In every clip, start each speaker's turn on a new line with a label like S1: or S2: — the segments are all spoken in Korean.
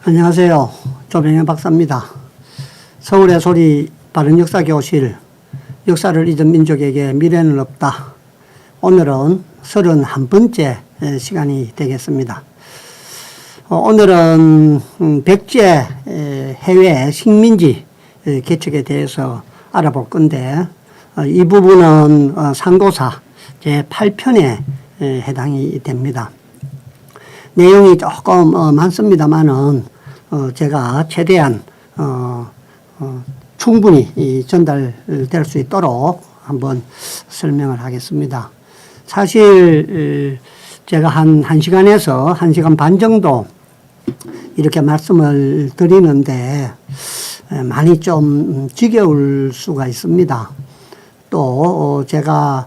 S1: 안녕하세요. 조병현 박사입니다. 서울의 소리 바른역사교실, 역사를 잊은 민족에게 미래는 없다. 오늘은 31번째 시간이 되겠습니다. 오늘은 백제 해외 식민지 개척에 대해서 알아볼 건데, 이 부분은 상고사 제8편에 해당이 됩니다. 내용이 조금 많습니다만은 제가 최대한 충분히 전달될 수 있도록 한번 설명을 하겠습니다. 사실 제가 한 1시간에서 1시간 반 정도 이렇게 말씀을 드리는데 많이 좀 지겨울 수가 있습니다. 또 제가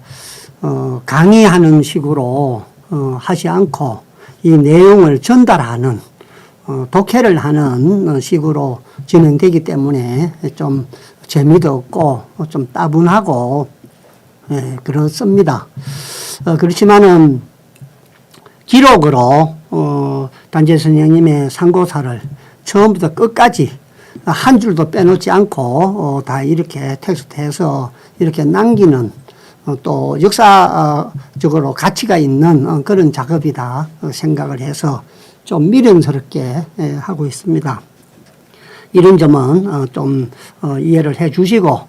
S1: 강의하는 식으로 하지 않고 이 내용을 전달하는 독해를 하는 식으로 진행되기 때문에 좀 재미도 없고 좀 따분하고 그렇습니다. 그렇지만은 기록으로 단재 선생님의 상고사를 처음부터 끝까지 한 줄도 빼놓지 않고 다 이렇게 텍스트해서 이렇게 남기는 또 역사적으로 가치가 있는 그런 작업이다 생각을 해서 좀 미련스럽게 하고 있습니다. 이런 점은 좀 이해를 해 주시고,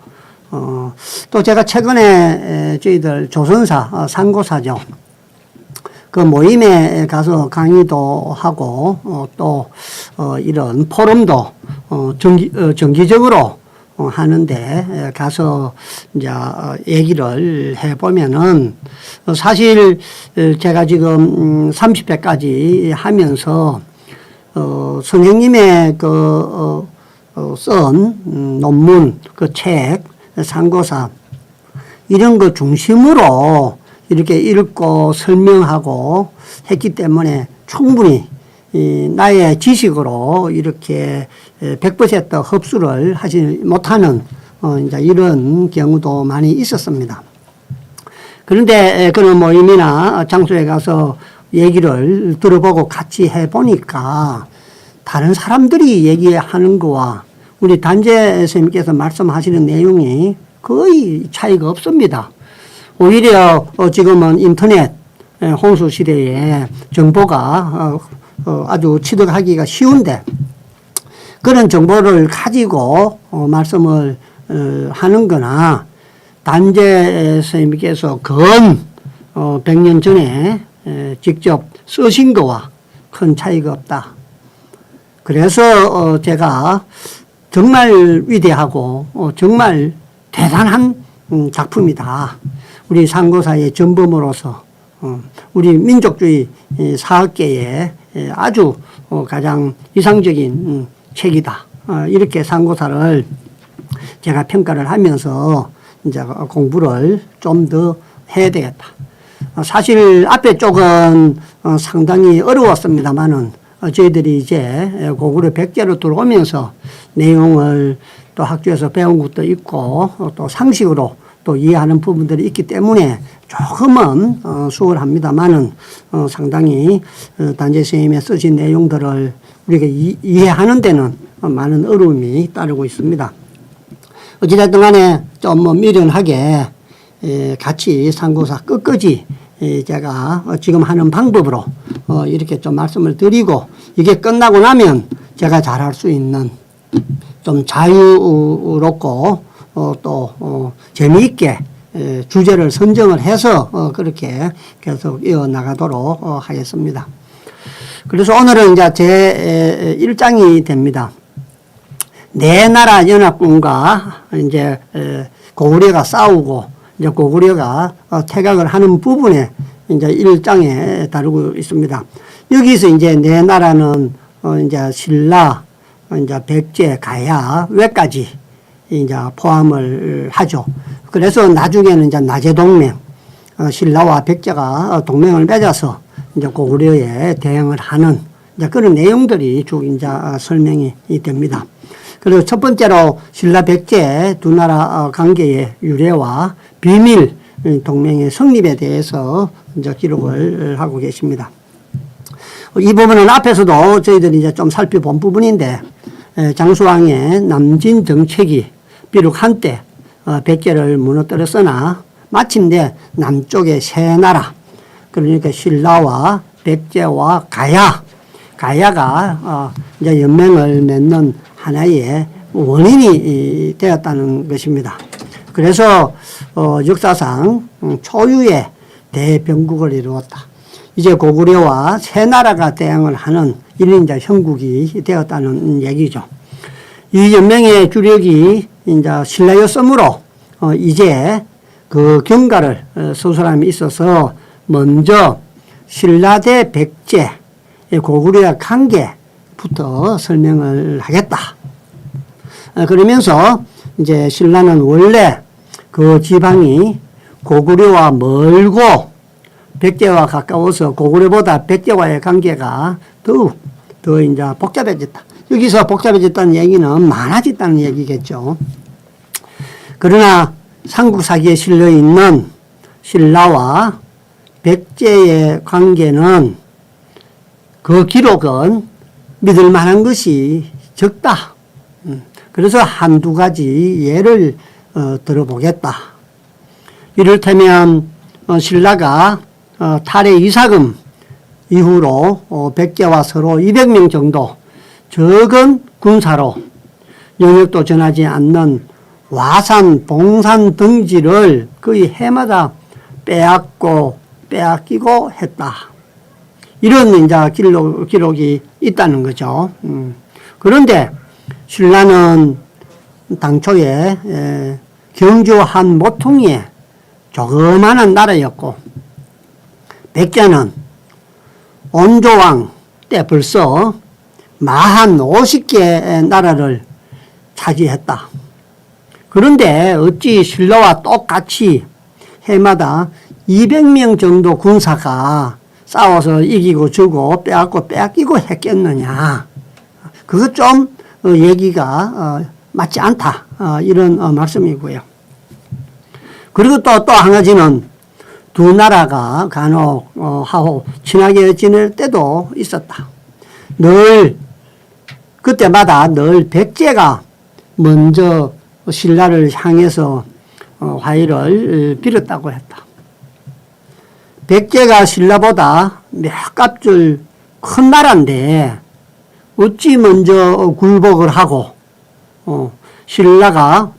S1: 또 제가 최근에 저희들 조선사 상고사죠. 그 모임에 가서 강의도 하고 또 이런 포럼도 정기적으로 하는데 가서 이제 얘기를 해보면은 사실 제가 지금 30회까지 하면서 선생님의 쓴 논문, 그 책, 상고사 이런 거 중심으로 이렇게 읽고 설명하고 했기 때문에 충분히 나의 지식으로 이렇게 100% 흡수를 하지 못하는 이제 이런 경우도 많이 있었습니다. 그런데 그런 모임이나 장소에 가서 얘기를 들어보고 같이 해보니까 다른 사람들이 얘기하는 거와 우리 단재 선생님께서 말씀하시는 내용이 거의 차이가 없습니다. 오히려 지금은 인터넷 홍수 시대에 정보가 아주 취득하기가 쉬운데 그런 정보를 가지고 말씀을 하는 거나 단재 선생님께서 근 100년 전에 직접 쓰신 거와 큰 차이가 없다. 그래서 제가 정말 위대하고 정말 대단한 작품이다. 우리 상고사의 전범으로서 우리 민족주의 사학계에 아주 가장 이상적인 책이다. 이렇게 상고사를 제가 평가를 하면서 이제 공부를 좀 더 해야 되겠다. 사실 앞에 쪽은 상당히 어려웠습니다만은 저희들이 이제 고구려 백제로 들어오면서 내용을 또 학교에서 배운 것도 있고 또 상식으로 또 이해하는 부분들이 있기 때문에 조금은 수월합니다만은 상당히 단재 선생님의 쓰신 내용들을 우리가 이해하는 데는 많은 어려움이 따르고 있습니다. 어찌됐든 간에 좀 미련하게 같이 상고사 끝까지 제가 지금 하는 방법으로 이렇게 좀 말씀을 드리고 이게 끝나고 나면 제가 잘할 수 있는 좀 자유롭고 또 재미있게 주제를 선정을 해서 그렇게 계속 이어나가도록 하겠습니다. 그래서 오늘은 이제 제 1장이 됩니다. 네 나라 연합군과 이제 고구려가 싸우고 이제 고구려가 퇴각을 하는 부분에 이제 1장에 다루고 있습니다. 여기서 이제 네 나라는 이제 신라, 이제 백제, 가야, 외까지 이제 포함을 하죠. 그래서 나중에는 이제 나제동맹, 신라와 백제가 동맹을 맺어서 이제 고구려에 대응을 하는 이제 그런 내용들이 쭉 이제 설명이 됩니다. 그리고 첫 번째로 신라 백제 두 나라 관계의 유래와 비밀 동맹의 성립에 대해서 이제 기록을 하고 계십니다. 이 부분은 앞에서도 저희들이 이제 좀 살펴본 부분인데, 장수왕의 남진 정책이 비록 한때 백제를 무너뜨렸으나 마침내 남쪽의 세 나라, 그러니까 신라와 백제와 가야가 이제 연맹을 맺는 하나의 원인이 되었다는 것입니다. 그래서 역사상 초유의 대병국을 이루었다. 이제 고구려와 세 나라가 대항을 하는 일인자 형국이 되었다는 얘기죠. 이 연맹의 주력이 이제 신라였으므로 이제 그 경과를 쓸 사람이 있어서 먼저 신라 대 백제 고구려의 관계부터 설명을 하겠다. 그러면서 이제 신라는 원래 그 지방이 고구려와 멀고 백제와 가까워서 고구려보다 백제와의 관계가 더욱 더 이제 복잡해졌다. 여기서 복잡해졌다는 얘기는 많아졌다는 얘기겠죠. 그러나 삼국사기에 실려 있는 신라와 백제의 관계는 그 기록은 믿을 만한 것이 적다. 그래서 한두 가지 예를 들어보겠다. 이를테면 신라가 탈의 이사금 이후로 백제와 서로 200명 정도 적은 군사로 영역도 전하지 않는 와산, 봉산 등지를 거의 해마다 빼앗기고 했다. 이런 이제 기록이 있다는 거죠. 그런데 신라는 당초에 경주 한 모퉁이의 조그마한 나라였고, 백제는 온조왕 때 벌써 마한 50개의 나라를 차지했다. 그런데 어찌 신라와 똑같이 해마다 200명 정도 군사가 싸워서 이기고 주고 빼앗기고 했겠느냐. 그것 좀 얘기가 맞지 않다. 이런 말씀이고요. 그리고 또 한 가지는 두 나라가 간혹 하고 친하게 지낼 때도 있었다. 그때마다 늘 백제가 먼저 신라를 향해서 화의를 빌었다고 했다. 백제가 신라보다 몇 값줄 큰 나라인데 어찌 먼저 굴복을 하고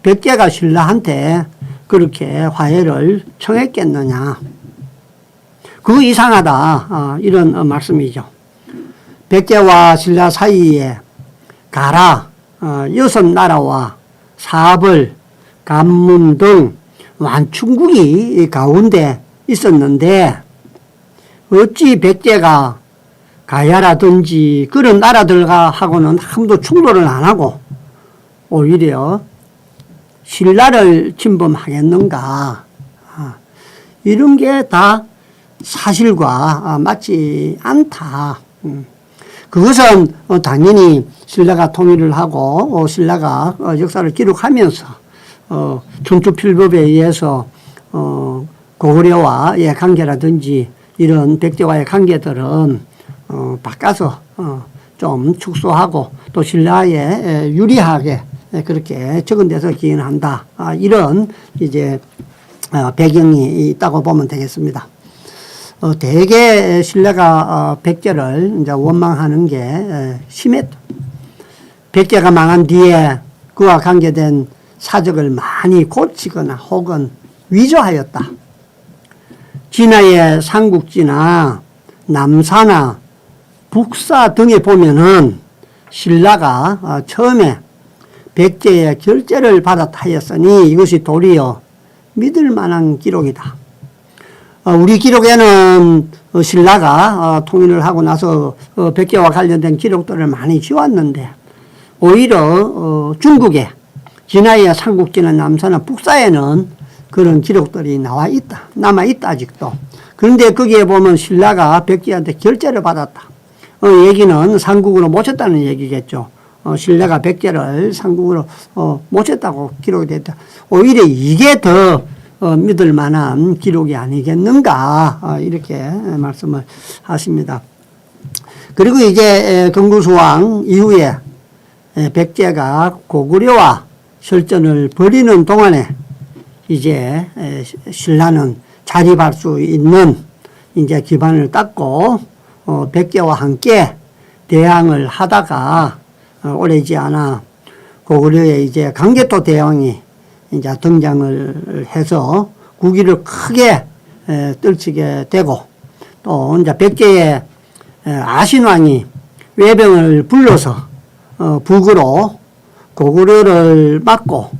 S1: 백제가 신라한테 그렇게 화해를 청했겠느냐. 그거 이상하다. 이런 말씀이죠. 백제와 신라 사이에 가라, 6나라와 사벌, 간문 등 완충국이 가운데 있었는데 어찌 백제가 가야라든지 그런 나라들과 하고는 아무도 충돌을 안 하고 오히려 신라를 침범하겠는가. 이런 게 다 사실과 맞지 않다. 그것은 당연히 신라가 통일을 하고 신라가 역사를 기록하면서 춘추필법에 의해서 고구려와의 관계라든지 이런 백제와의 관계들은 바꿔서 좀 축소하고 또 신라에 유리하게 그렇게 적은돼서 기인한다. 이런 이제 배경이 있다고 보면 되겠습니다. 대개 신라가 백제를 이제 원망하는 게 심했다. 백제가 망한 뒤에 그와 관계된 사적을 많이 고치거나 혹은 위조하였다. 진화의 삼국지나 남사나 북사 등에 보면은 신라가 처음에 백제의 결제를 받았다 하였으니 이것이 도리어 믿을 만한 기록이다. 우리 기록에는 신라가 통일을 하고 나서 백제와 관련된 기록들을 많이 지웠는데 오히려 중국에 진화의 삼국지나 남사나 북사에는 그런 기록들이 남아있다 아직도. 그런데 거기에 보면 신라가 백제한테 결제를 받았다. 얘기는 삼국으로 모셨다는 얘기겠죠. 신라가 백제를 삼국으로 모셨다고 기록이 됐다. 오히려 이게 더 믿을 만한 기록이 아니겠는가 이렇게 말씀을 하십니다. 그리고 이제 경구수왕 이후에 백제가 고구려와 설전을 벌이는 동안에 이제 신라는 자립할 수 있는 이제 기반을 닦고 백제와 함께 대항을 하다가 오래지 않아 고구려의 이제 강제토 대왕이 이제 등장을 해서 국위를 크게 떨치게 되고 또 이제 백제의 아신왕이 외병을 불러서 북으로 고구려를 막고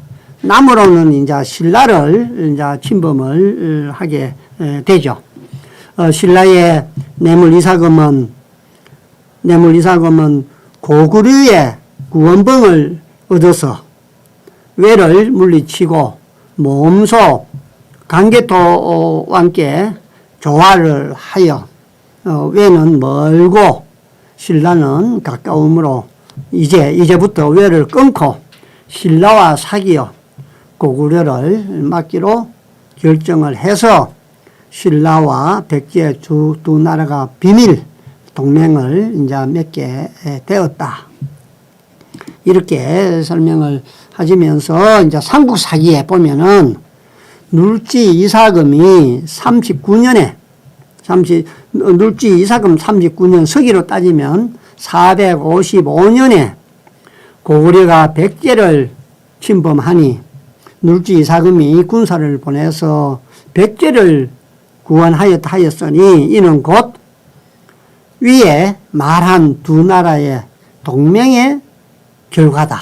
S1: 남으로는 이제 신라를 이제 침범을 하게 되죠. 신라의 뇌물 이사금은 고구려의 구원봉을 얻어서 외를 물리치고 몸소 강개토와 함께 조화를 하여 외는 멀고 신라는 가까움으로 이제부터 외를 끊고 신라와 사귀어 고구려를 막기로 결정을 해서 신라와 백제 두 나라가 비밀 동맹을 이제 맺게 되었다. 이렇게 설명을 하시면서 이제 삼국 사기에 보면은 눌지 이사금이 39년에 눌지 이사금 39년 서기로 따지면 455년에 고구려가 백제를 침범하니 눌지 이사금이 군사를 보내서 백제를 구원하였으니 이는 곧 위에 말한 두 나라의 동맹의 결과다.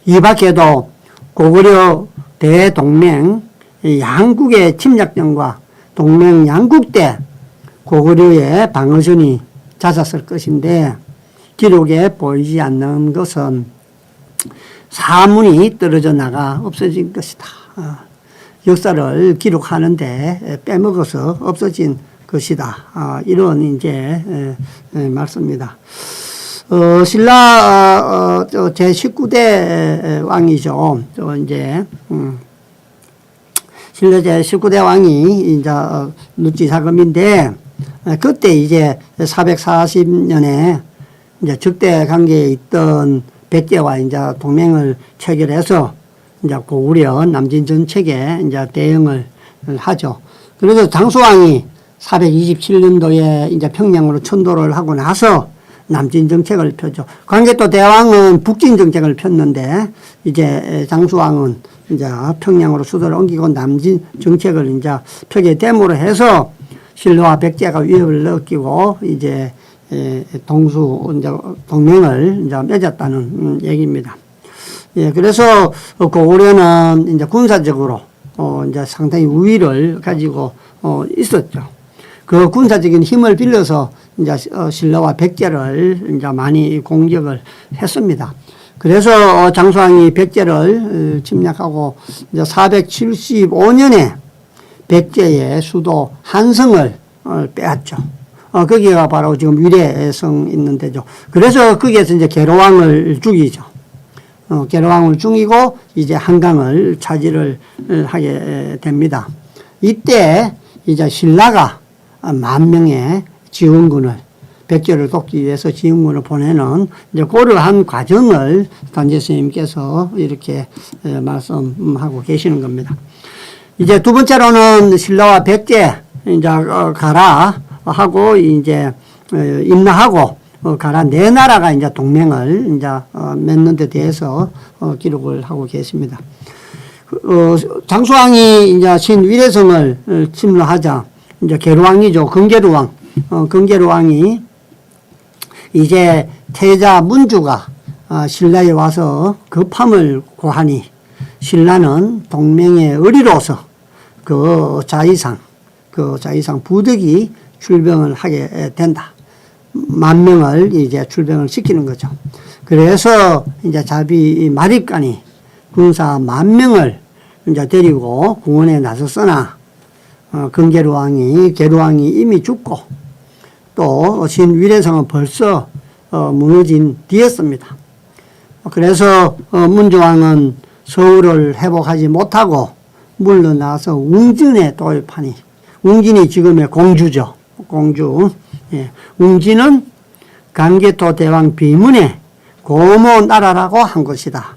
S1: 이 밖에도 고구려 대동맹 양국의 침략전과 동맹 양국 때 고구려의 방어전이 잦았을 것인데 기록에 보이지 않는 것은 사문이 떨어져 나가 없어진 것이다. 역사를 기록하는데 빼먹어서 없어진 것이다. 이런 이제 말씀입니다. 신라 제19대 왕이죠. 신라 제19대 왕이 이제 눌지사금인데 그때 이제 440년에 이제 적대 관계에 있던 백제와 이제 동맹을 체결해서 이제 고구려 남진 전책에 이제 대응을 하죠. 그래서 장수왕이 427년도에 이제 평양으로 천도를 하고 나서 남진 정책을 펴죠. 광개토 대왕은 북진 정책을 폈는데 이제 장수왕은 이제 평양으로 수도를 옮기고 남진 정책을 이제 펴게 됨으로 해서 신라와 백제가 위협을 느끼고 이제 이제 동맹을 이제 맺었다는 얘기입니다. 예, 그래서 고구려는 이제 군사적으로 이제 상당히 우위를 가지고 있었죠. 그 군사적인 힘을 빌려서 이제 신라와 백제를 이제 많이 공격을 했습니다. 그래서 장수왕이 백제를 침략하고 이제 475년에 백제의 수도 한성을 빼앗죠. 거기가 바로 지금 위례성 있는 데죠. 그래서 거기에서 이제 계로왕을 죽이죠. 계로왕을 죽이고 이제 한강을 차지를 하게 됩니다. 이때 이제 신라가 10,000명의 지원군을 백제를 돕기 위해서 지원군을 보내는 이제 그러한 과정을 단재 스님께서 이렇게 말씀하고 계시는 겁니다. 이제 두 번째로는 신라와 백제 이제 가라 하고 이제 임나하고 가라 네 나라가 이제 동맹을 이제 맺는 데 대해서 기록을 하고 계십니다. 장수왕이 이제 신위례성을 침노하자 이제 계루왕이죠. 건계루왕. 건계루왕이 이제 태자 문주가 신라에 와서 급함을 고하니 신라는 동맹의 의리로서 그 자의상 부득이 출병을 하게 된다. 10,000명을 이제 출병을 시키는 거죠. 그래서 이제 자비 마립간이 군사 10,000명을 이제 데리고 공원에 나섰으나 계루왕이 이미 죽고 또 신위례성은 벌써 무너진 뒤였습니다. 그래서 문주왕은 서울을 회복하지 못하고 물러나서 웅진에 도입하니 웅진이 지금의 공주죠. 공주. 예. 웅진은 강개토 대왕 비문에 고모 나라라고 한 것이다.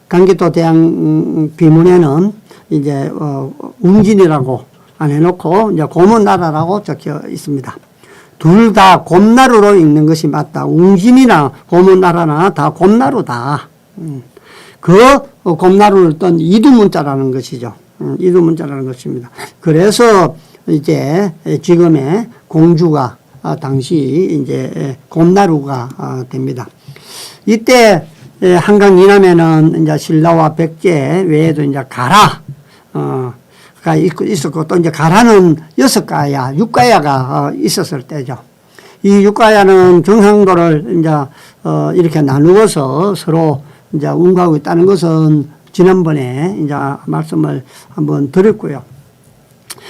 S1: 강개토 대왕 비문에는 이제 웅진이라고 안 해놓고 이제 고모 나라라고 적혀 있습니다. 둘 다 곰나루로 읽는 것이 맞다. 웅진이나 고모 나라나 다 곰나루다. 그 곰나루를 떤 이두문자라는 것이죠. 이두문자라는 것입니다. 그래서 이제 지금의 공주가 당시 이제 곰나루가 됩니다. 이때 한강 이남에는 이제 신라와 백제 외에도 이제 가라가 있었고 또 이제 가라는 6가야, 6가야가 있었을 때죠. 이 6가야는 경상도를 이제 이렇게 나누어서 서로 이제 운구하고 있다는 것은 지난번에 이제 말씀을 한번 드렸고요.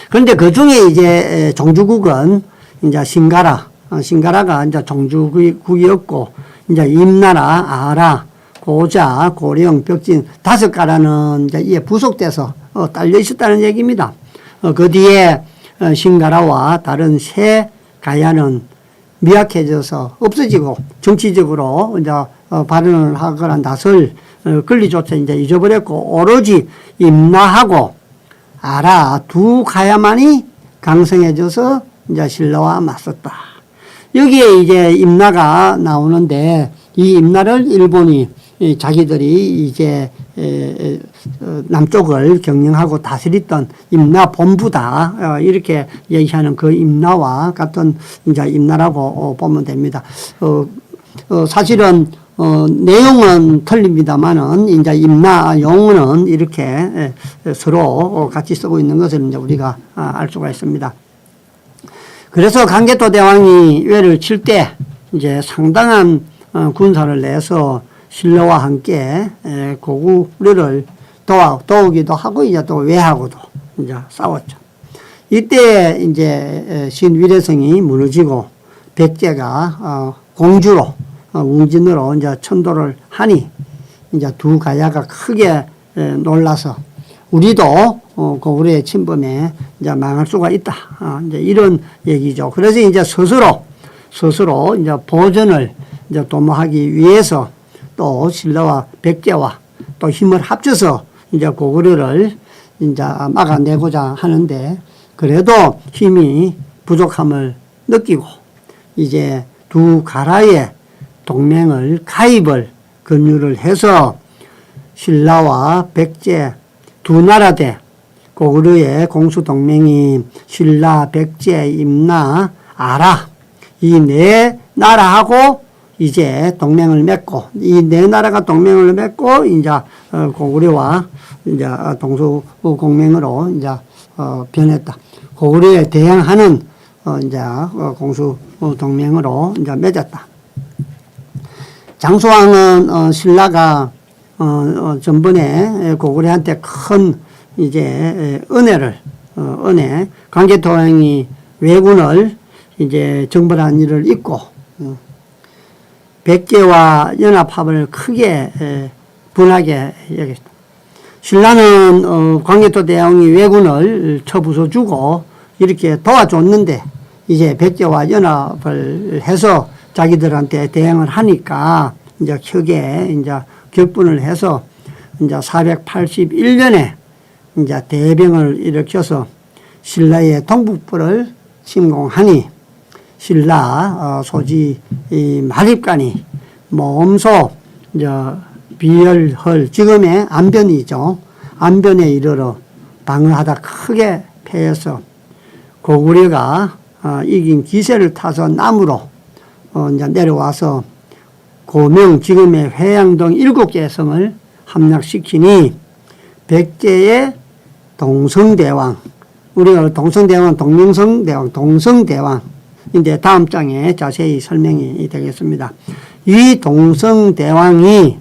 S1: 그런데 그 중에 이제 종주국은 이제 신가라가 이제 종주국이었고, 이제 임나라, 아라, 고자, 고령, 벽진 5가라는 이제 이에 부속돼서 딸려 있었다는 얘기입니다. 그 뒤에 신가라와 다른 세 가야는 미약해져서 없어지고 정치적으로 이제 발언을 하거나 낯을 권리조차 이제 잊어버렸고 오로지 임나하고 아라 2가야만이 강성해져서 이제 신라와 맞섰다. 여기에 이제 임나가 나오는데 이 임나를 일본이 자기들이 이제 남쪽을 경영하고 다스렸던 임나 본부다. 이렇게 얘기하는 그 임나와 같은 이제 임나라고 보면 됩니다. 사실은 내용은 틀립니다만은 이제 임나 용어는 이렇게 서로 같이 쓰고 있는 것을 이제 우리가 알 수가 있습니다. 그래서 강개토 대왕이 외를 칠 때 이제 상당한 군사를 내서 신라와 함께 고구려를 도우기도 하고 이제 또 외하고도 이제 싸웠죠. 이때 이제 신위례성이 무너지고 백제가 공주로 웅진으로 이제 천도를 하니 이제 2가야가 크게 놀라서 우리도 고구려의 침범에 이제 망할 수가 있다. 이제 이런 얘기죠. 그래서 이제 스스로 이제 보전을 이제 도모하기 위해서 또 신라와 백제와 또 힘을 합쳐서 이제 고구려를 이제 막아내고자 하는데 그래도 힘이 부족함을 느끼고 이제 2가라의 동맹을 가입을 권유를 해서 신라와 백제 2나라 고구려의 공수동맹이 신라, 백제, 임나, 아라 이 4나라하고 이제 동맹을 맺고 이 4나라가 동맹을 맺고 이제 고구려와 이제 동수공맹으로 이제 변했다. 고구려에 대항하는 이제 공수동맹으로 이제 맺었다. 장수왕은 신라가 전번에 고구려한테 큰 이제 은혜 강개토왕이 왜군을 이제 정벌한 일을 잊고 백제와 연합합을 크게 분하게 여겼다. 신라는 강개토 대왕이 왜군을 쳐부숴주고 이렇게 도와줬는데 이제 백제와 연합을 해서 자기들한테 대항을 하니까 이제 크게 이제 격분을 해서 이제 481년에 이제 대병을 일으켜서 신라의 동북부를 침공하니 신라 소지 마립간이 몸소 이제 비열헐 지금의 안변이죠. 안변에 이르러 방어하다 크게 패해서 고구려가 이긴 기세를 타서 남으로 이제 내려와서 고명 지금의 회양동 7개의 성을 함락시키니 백제의 동성대왕 우리가 동성대왕 동명성대왕 동성대왕인데 다음 장에 자세히 설명이 되겠습니다. 이 동성대왕이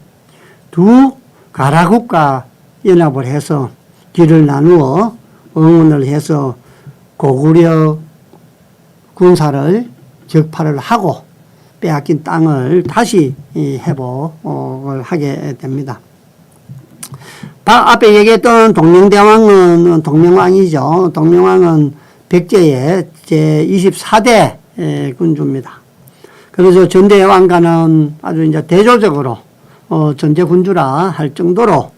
S1: 2가라국과 연합을 해서 길을 나누어 응원을 해서 고구려 군사를 적파를 하고 빼앗긴 땅을 다시 회복을 하게 됩니다. 앞에 얘기했던 동명대왕은 동명왕이죠. 동명왕은 백제의 제24대 군주입니다. 그래서 전대 왕가는 아주 이제 대조적으로 전제군주라 할 정도로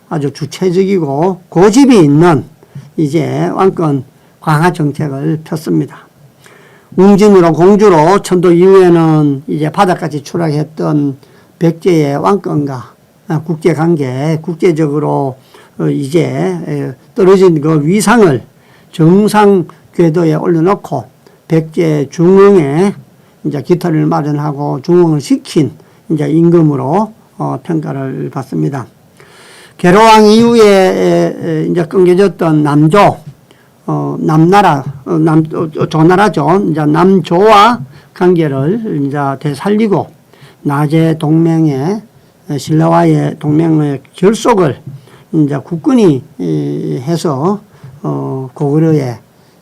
S1: 아주 주체적이고 고집이 있는 이제 왕권 강화 정책을 폈습니다. 웅진으로 공주로 천도 이후에는 이제 바다까지 추락했던 백제의 왕권과 국제관계, 국제적으로 이제 떨어진 그 위상을 정상 궤도에 올려놓고 백제 중흥에 이제 기틀을 마련하고 중흥을 시킨 이제 임금으로 평가를 받습니다. 계로왕 이후에 이제 끊겨졌던 남조, 남나라, 조나라죠. 이제 남조와 관계를 이제 되살리고 나제 동맹에 신라와의 동맹의 결속을 이제 국군이 해서 고구려의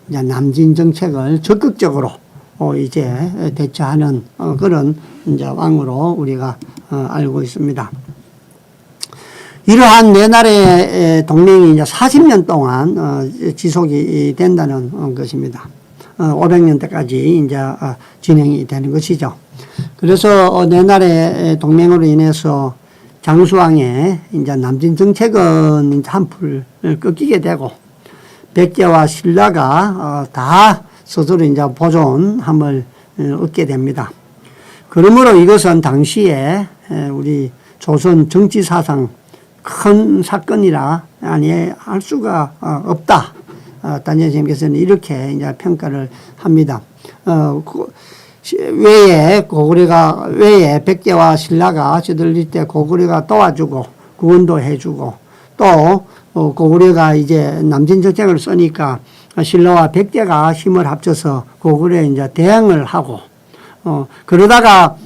S1: 이제 남진 정책을 적극적으로 이제 대처하는 그런 이제 왕으로 우리가 알고 있습니다. 이러한 네 나라의 동맹이 이제 40년 동안 지속이 된다는 것입니다. 500년대까지 이제 진행이 되는 것이죠. 그래서 네 나라의 동맹으로 인해서 장수왕의 이제 남진 정책은 이제 한풀 꺾이게 되고 백제와 신라가 다 스스로 이제 보존함을 얻게 됩니다. 그러므로 이것은 당시에 우리 조선 정치사상 큰 사건이라 할 수가 없다. 단전 선생님께서는 이렇게 이제 평가를 합니다. 외에 백제와 신라가 저들릴 때 고구려가 도와주고 구원도 해주고 또 고구려가 이제 남진 정책을 쓰니까 신라와 백제가 힘을 합쳐서 고구려에 이제 대응을 하고 그러다가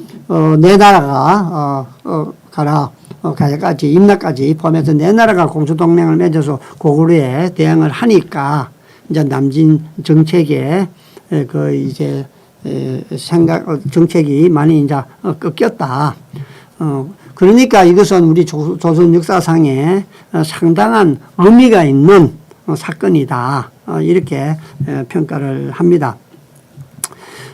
S1: 네 나라가 가야까지 임나까지 포함해서 네 나라가 공수동맹을 맺어서 고구려에 대응을 하니까 이제 남진 정책에 그 이제 정책이 많이 이제 꺾였다. 그러니까 이것은 우리 조선 역사상에 상당한 의미가 있는 사건이다. 이렇게 평가를 합니다.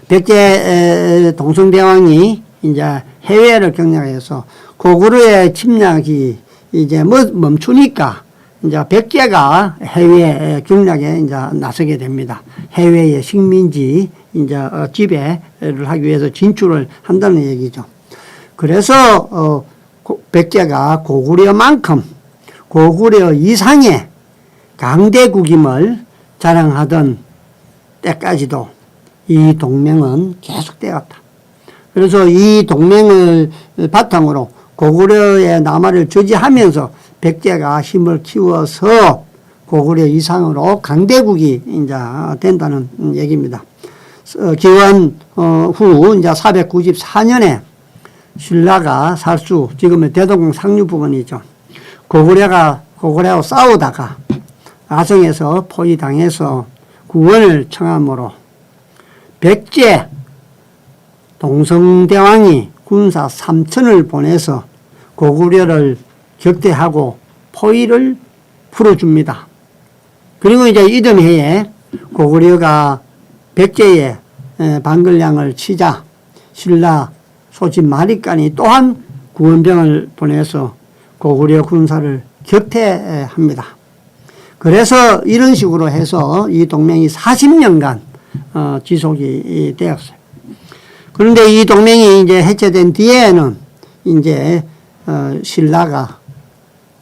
S1: 백제 동성대왕이 이제 해외를 경략해서 고구려의 침략이 이제 멈추니까 이제 백제가 해외 경략에 이제 나서게 됩니다. 해외의 식민지 이제 지배를 하기 위해서 진출을 한다는 얘기죠. 그래서 백제가 고구려만큼 고구려 이상의 강대국임을 자랑하던 때까지도 이 동맹은 계속되었다. 그래서 이 동맹을 바탕으로 고구려의 남하를 저지하면서 백제가 힘을 키워서 고구려 이상으로 강대국이 이제 된다는 얘기입니다. 기원 후 이제 494년에 신라가 살수, 지금의 대동강 상류 부근이죠. 고구려하고 싸우다가 아성에서 포위당해서 구원을 청함으로 백제 동성대왕이 군사 3천을 보내서 고구려를 격퇴하고 포위를 풀어줍니다. 그리고 이제 이듬해에 고구려가 백제의 반걸량을 치자 신라 소집 마리간이 또한 구원병을 보내서 고구려 군사를 격퇴합니다. 그래서 이런 식으로 해서 이 동맹이 40년간 지속이 되었어요. 그런데 이 동맹이 이제 해체된 뒤에는 이제 신라가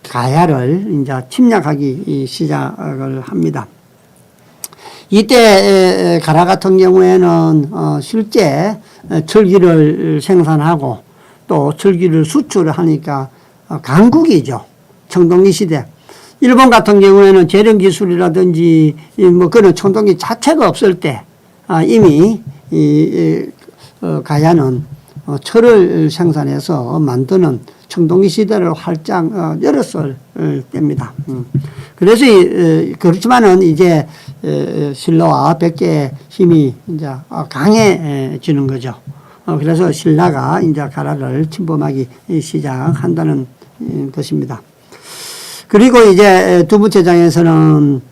S1: 가야를 이제 침략하기 시작을 합니다. 이때 가라 같은 경우에는 실제 철기를 생산하고 또 철기를 수출을 하니까 강국이죠. 청동기 시대. 일본 같은 경우에는 재련 기술이라든지 뭐 그런 청동기 자체가 없을 때 이미 가야는 철을 생산해서 만드는 청동기 시대를 활짝 열었을 때입니다. 그래서 그렇지만은 이제 신라와 백제의 힘이 이제 강해지는 거죠. 그래서 신라가 이제 가라를 침범하기 시작한다는 것입니다. 그리고 이제 두 번째 장에서는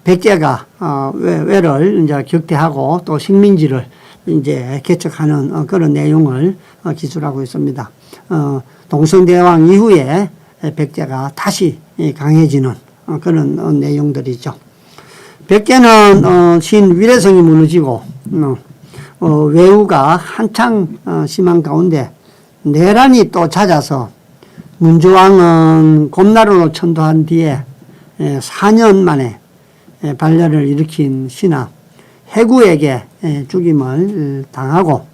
S1: 백제가 외를 이제 격퇴하고 또 식민지를 이제 개척하는 그런 내용을 기술하고 있습니다. 동성대왕 이후에 백제가 다시 강해지는 그런 내용들이죠. 백제는 신위례성이 무너지고 외우가 한창 심한 가운데 내란이 또 찾아서 문조왕은 곰나루로 천도한 뒤에 4년 만에 반란을 일으킨 신하 해구에게 죽임을 당하고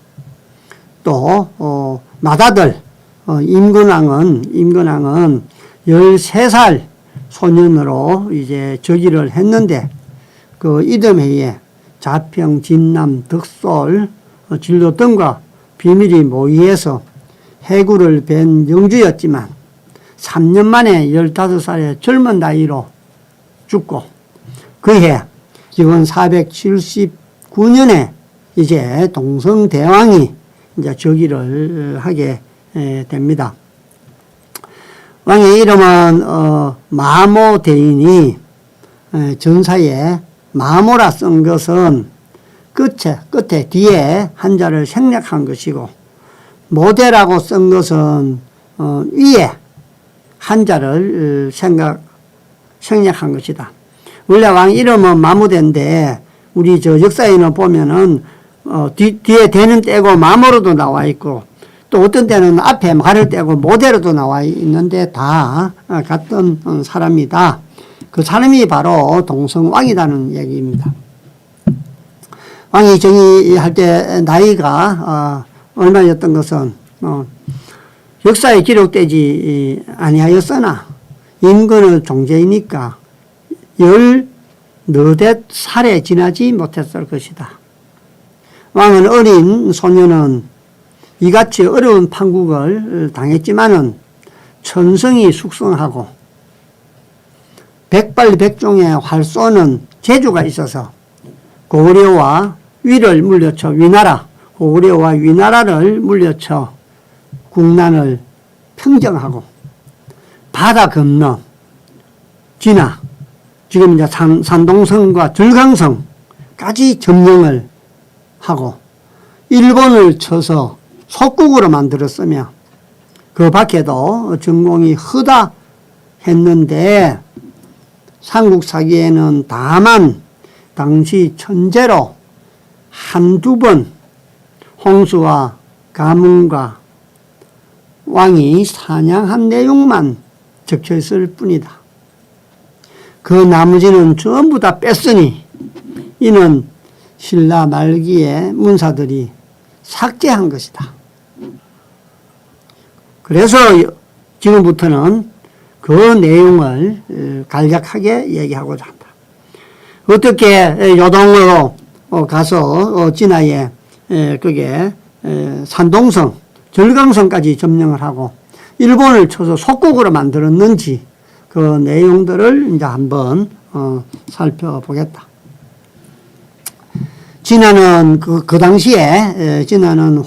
S1: 또 맏아들 임근왕은 13살 소년으로 이제 즉위를 했는데 그 이듬해에 자평, 진남, 덕솔, 진로 등과 비밀이 모의해서 해구를 뵌 영주였지만 3년 만에 15살의 젊은 나이로 죽고 그해 기원 479년에 이제 동성대왕이 이제 즉위를 하게 됩니다. 왕의 이름은 마모대인이 전사에 마모라 쓴 것은 끝에 뒤에 한자를 생략한 것이고 모대라고 쓴 것은 위에 한자를 생략한 것이다. 원래 왕 이름은 마무대인데 우리 저 역사에는 보면은 뒤에 대는 떼고 마모로도 나와 있고 또 어떤 때는 앞에 말을 떼고 모대로도 나와 있는데 다 같은 사람이다. 그 사람이 바로 동성왕이라는 얘기입니다. 왕이 즉위할 때 나이가 얼마였던 것은 역사에 기록되지 아니하였으나 임금의 종제이니까 14살에 지나지 못했을 것이다. 왕은 어린 소년은 이같이 어려운 판국을 당했지만은 천성이 숙성하고 백발백중의 활 쏘는 재주가 있어서 고구려와 위를 물려쳐 고구려와 위나라를 물려쳐 국난을 평정하고 바다 건너 진화 지금 이제 산동성과 절강성까지 점령을 하고 일본을 쳐서 속국으로 만들었으며 그 밖에도 전공이 허다 했는데 삼국사기에는 다만 당시 천재로 한두 번 홍수와 가문과 왕이 사냥한 내용만 적혀 있을 뿐이다. 그 나머지는 전부 다 뺐으니 이는 신라 말기에 문사들이 삭제한 것이다. 그래서 지금부터는 그 내용을 간략하게 얘기하고자 한다. 어떻게 요동으로 가서 진화에 그게 산동성, 절강성까지 점령을 하고 일본을 쳐서 속국으로 만들었는지 그 내용들을 이제 한번 살펴보겠다. 진화는 그 당시에 진화는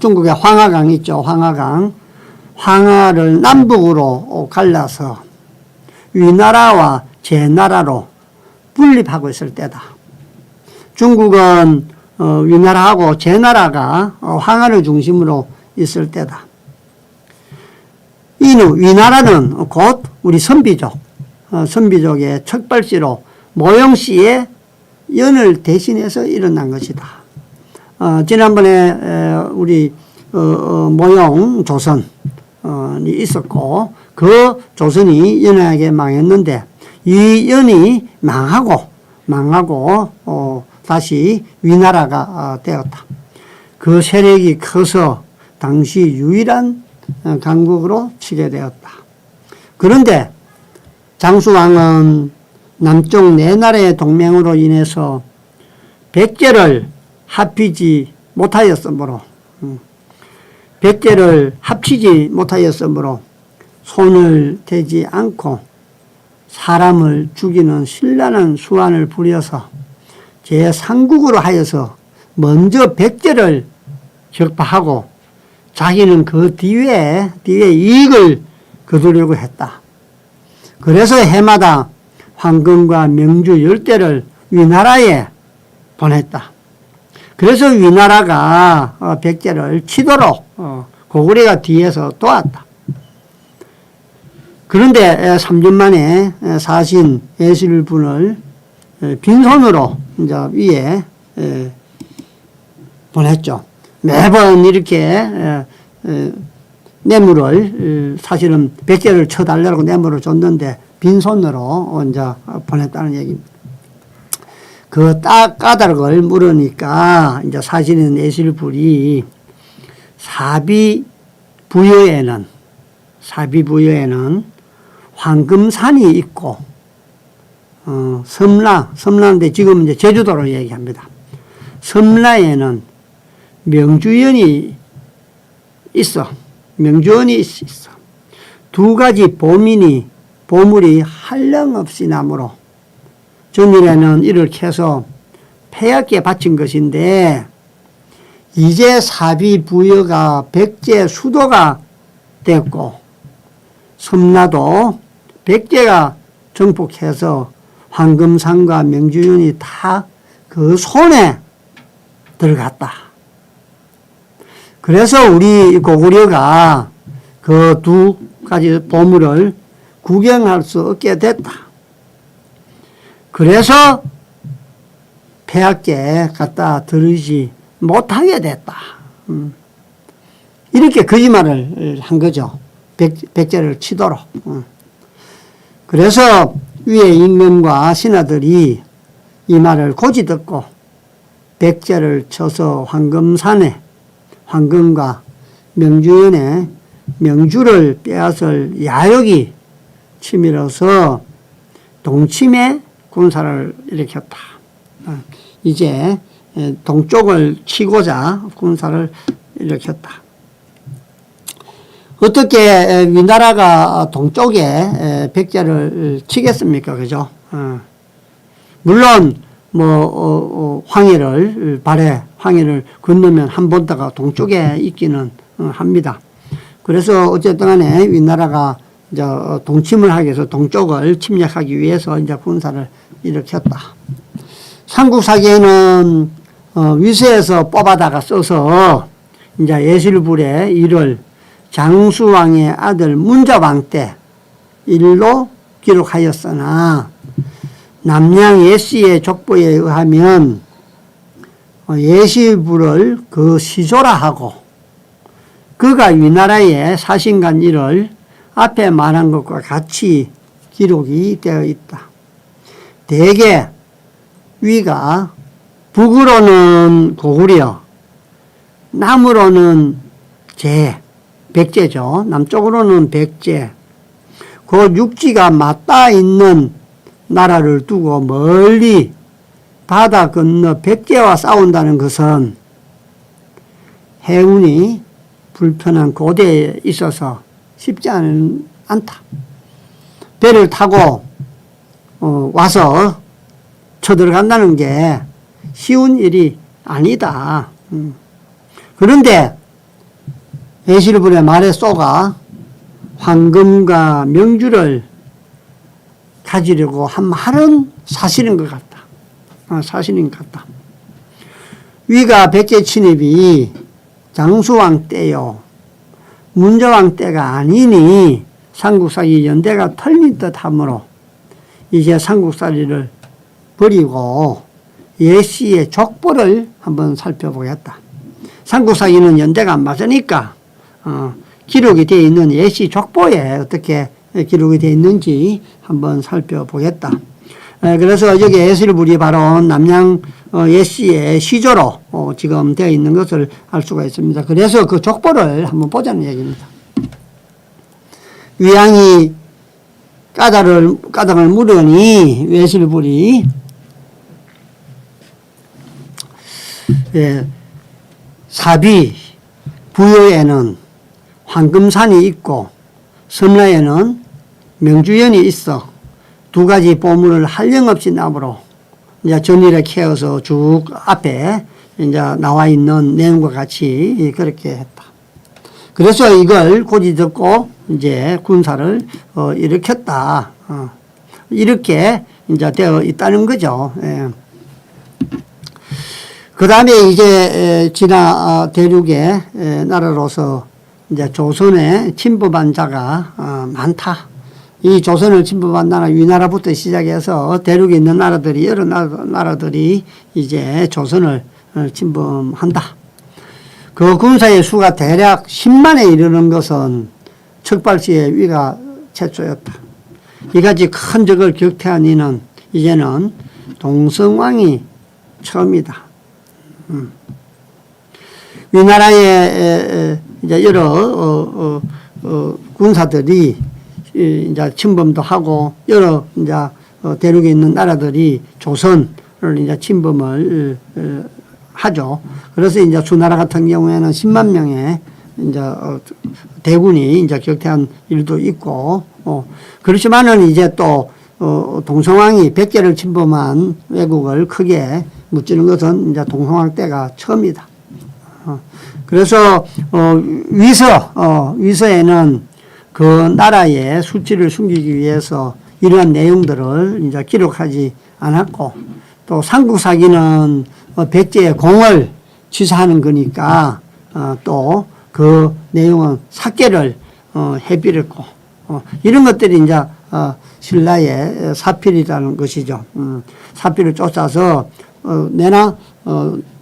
S1: 중국에 황하강 있죠. 황하를 남북으로 갈라서 위나라와 제나라로 분립하고 있을 때다. 중국은 위나라하고 제나라가 황하를 중심으로 있을 때다. 이는 위나라는 곧 우리 선비족의 척발씨로 모용씨의 연을 대신해서 일어난 것이다. 지난번에 우리 모용 조선이 있었고 그 조선이 연하게 망했는데 이 연이 망하고 다시 위나라가 되었다. 그 세력이 커서 당시 유일한 강국으로 치게 되었다. 그런데 장수왕은 남쪽 네 나라의 동맹으로 인해서 백제를 합치지 못하였으므로 손을 대지 않고 사람을 죽이는 신랄한 수완을 부려서 제3국으로 하여서 먼저 백제를 격파하고 자기는 그 뒤에 이익을 거두려고 했다. 그래서 해마다 황금과 명주 10대를 위나라에 보냈다. 그래서 위나라가 백제를 치도록 고구려가 뒤에서 도왔다. 그런데 3년 만에 사신 예술분을 빈손으로 이제 위에 보냈죠. 매번 이렇게 뇌물을 사실은 백제를 쳐달라고 뇌물을 줬는데 빈손으로 이제 보냈다는 얘기입니다. 그 까닭을 물으니까 이제 사실은 예술불이 사비부여에는 황금산이 있고 섬라인데 지금 이제 제주도로 얘기합니다. 섬라에는 명주연이 있어. 두 가지 보물이 한량없이 나무로 전일에는 이를 캐서 폐하께 바친 것인데 이제 사비부여가 백제 수도가 됐고 섬라도 백제가 정복해서 황금산과 명주연이 다 그 손에 들어갔다. 그래서 우리 고구려가 그 두 가지 보물을 구경할 수 없게 됐다. 그래서 폐하께 갖다 들이지 못하게 됐다. 이렇게 거짓말을 한 거죠. 백제를 치도록. 그래서 위에 임금과 신하들이 이 말을 고지 듣고 백제를 쳐서 황금산에 황금과 명주연에 명주를 빼앗을 야욕이 치밀어서 동침에 군사를 일으켰다. 이제 동쪽을 치고자 군사를 일으켰다. 어떻게 위나라가 동쪽에 백제를 치겠습니까? 그죠? 물론 황해를 건너면 한 번다가 동쪽에 있기는 합니다. 그래서 어쨌든 간에 위나라가 이제 동침을 하기 위해서 동쪽을 침략하기 위해서 이제 군사를 일으켰다. 삼국사기에는 위세에서 뽑아다가 써서 이제 예술불의 일을 장수왕의 아들 문자왕 때 일로 기록하였으나 남양 예씨의 족보에 의하면 예술불을 그 시조라 하고 그가 위나라의 사신간 일을 앞에 말한 것과 같이 기록이 되어 있다. 대개 위가 북으로는 고구려, 남으로는 백제죠. 남쪽으로는 백제. 그 육지가 맞닿아 있는 나라를 두고 멀리 바다 건너 백제와 싸운다는 것은 해운이 불편한 고대에 있어서 쉽지 않다. 배를 타고 와서 쳐들어간다는 게 쉬운 일이 아니다. 그런데 예술불의 말에 쏘가 황금과 명주를 가지려고 한 말은 사실인 것 같다. 사실인 것 같다. 위가 백제 침입이 장수왕 때요. 문자왕 때가 아니니 삼국사기 연대가 털린 듯하므로 이제 삼국사기를 버리고 예씨의 족보를 한번 살펴보겠다. 삼국사기는 연대가 안 맞으니까 기록이 되어 있는 예씨 족보에 어떻게 기록이 되어 있는지 한번 살펴보겠다. 그래서 여기 예술불이 바로 남양 예씨의 시조로 지금 되어 있는 것을 알 수가 있습니다. 그래서 그 족보를 한번 보자는 얘기입니다. 위양이 까닭을 물으니 예술불이 사비 부여에는 황금산이 있고 섬라에는 명주연이 있어 두 가지 보물을 한량없이 나무로 이제 전일에 캐어서 쭉 앞에 이제 나와 있는 내용과 같이 그렇게 했다. 그래서 이걸 고지 듣고 이제 군사를 일으켰다. 이렇게 이제 되어 있다는 거죠. 예. 그 다음에 이제 진화 대륙의 나라로서 이제 조선에 침범한 자가 많다. 이 조선을 침범한 나라 위나라부터 시작해서 대륙에 있는 나라들이 여러 나라들이 이제 조선을 침범한다. 그 군사의 수가 대략 10만에 이르는 것은 척발시의 위가 최초였다. 이같이 큰 적을 격퇴한 이는 이제는 동성왕이 처음이다. 위나라의 이제 여러 군사들이 이제 침범도 하고 여러 이제 대륙에 있는 나라들이 조선을 이제 침범을 하죠. 그래서 이제 수나라 같은 경우에는 10만 명의 이제 대군이 이제 격퇴한 일도 있고, 그렇지만은 이제 또 동성왕이 백제를 침범한 왜국을 크게 무찌른 것은 이제 동성왕 때가 처음이다. 그래서 위서에는 그 나라의 수치를 숨기기 위해서 이러한 내용들을 이제 기록하지 않았고, 또 삼국사기는 백제의 공을 치사하는 거니까 또 그 내용은 삭제를 해버렸고, 이런 것들이 이제 신라의 사필이라는 것이죠. 사필을 쫓아서 내나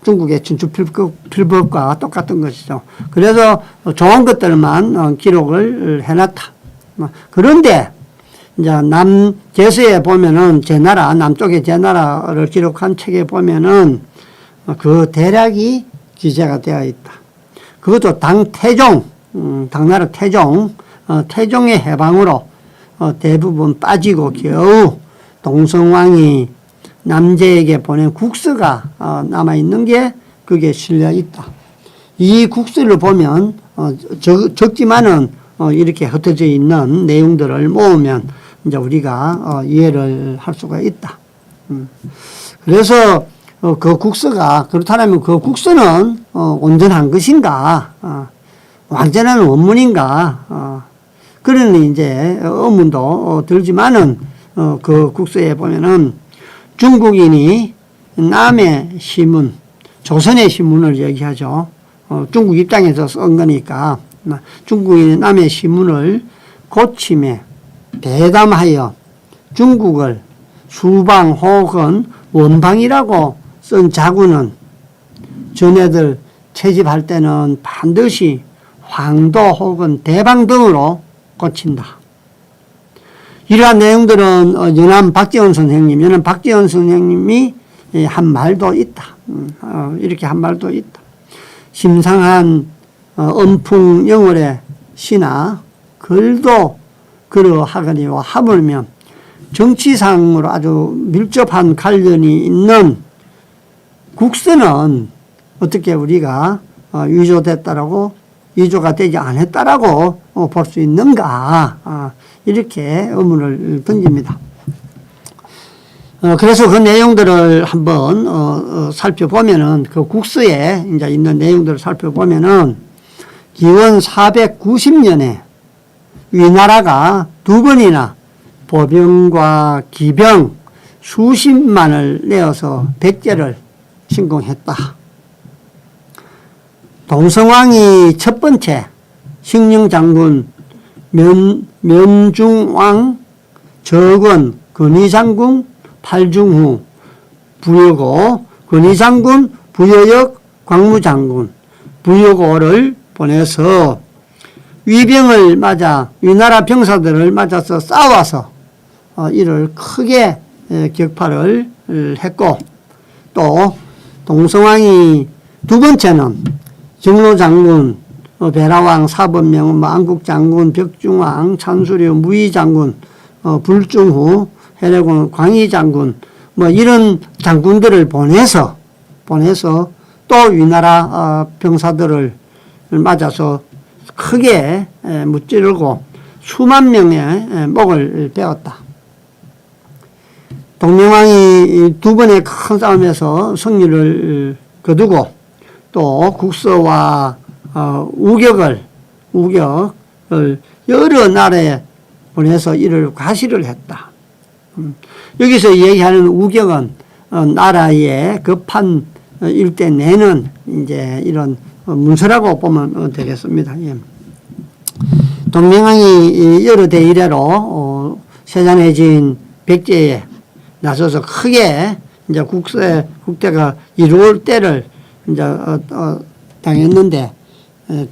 S1: 중국의 진주필법과 똑같은 것이죠. 그래서 좋은 것들만 기록을 해놨다. 그런데 이제 남제서에 보면은 제나라, 남쪽의 제나라를 기록한 책에 보면은 그 대략이 기재가 되어 있다. 그것도 당태종, 당나라 태종, 태종의 해방으로 대부분 빠지고 겨우 동성왕이 남제에게 보낸 국서가 남아있는 게 그게 실려 있다. 이 국서를 보면 적지만은 이렇게 흩어져 있는 내용들을 모으면 이제 우리가 이해를 할 수가 있다. 그래서 그 국서가 그렇다면 그 국서는 온전한 것인가, 완전한 원문인가, 그런 이제 의문도 들지만은 그 국서에 보면은 중국인이 남의 시문, 조선의 시문을 얘기하죠. 중국 입장에서 쓴 거니까 중국인이 남의 시문을 고침해 대담하여 중국을 수방 혹은 원방이라고 쓴 자구는 전애들 채집할 때는 반드시 황도 혹은 대방 등으로 고친다. 이러한 내용들은 연암 박지원 선생님이 한 말도 있다. 이렇게 한 말도 있다. 심상한 엄풍영월의 시나 글도 그러하거니와 하물며 정치상으로 아주 밀접한 관련이 있는 국서는 어떻게 우리가 위조가 되지 않았다라고 볼 수 있는가, 이렇게 의문을 던집니다. 그래서 그 내용들을 한번 살펴보면은 그 국서에 이제 있는 내용들을 살펴보면은 기원 490년에 위나라가 두 번이나 보병과 기병 수십만을 내어서 백제를 침공했다. 동성왕이 첫 번째 식령장군 면중왕 적원 근위장군 팔중후 부여고 근위장군 부여역 광무장군 부여고를 보내서 위병을 맞아 위나라 병사들을 맞아서 싸워서 이를 크게 격파를 했고, 또 동성왕이 두 번째는 정로장군, 배라왕, 사범명, 안국장군, 벽중왕, 찬수류, 무의장군, 불중후, 해례군, 광희장군, 이런 장군들을 보내서 또 위나라 병사들을 맞아서 크게 무찌르고 수만 명의 목을 베었다. 동명왕이 두 번의 큰 싸움에서 승리를 거두고 또 국서와 우격을 여러 나라에 보내서 이를 과시를 했다. 여기서 얘기하는 우격은 나라의 급한 일대 내는 이제 이런 문서라고 보면 되겠습니다. 예. 동명왕이 여러 대 이래로 세잔해진 백제에 나서서 크게 이제 국대가 이루어올 때를 이제 당했는데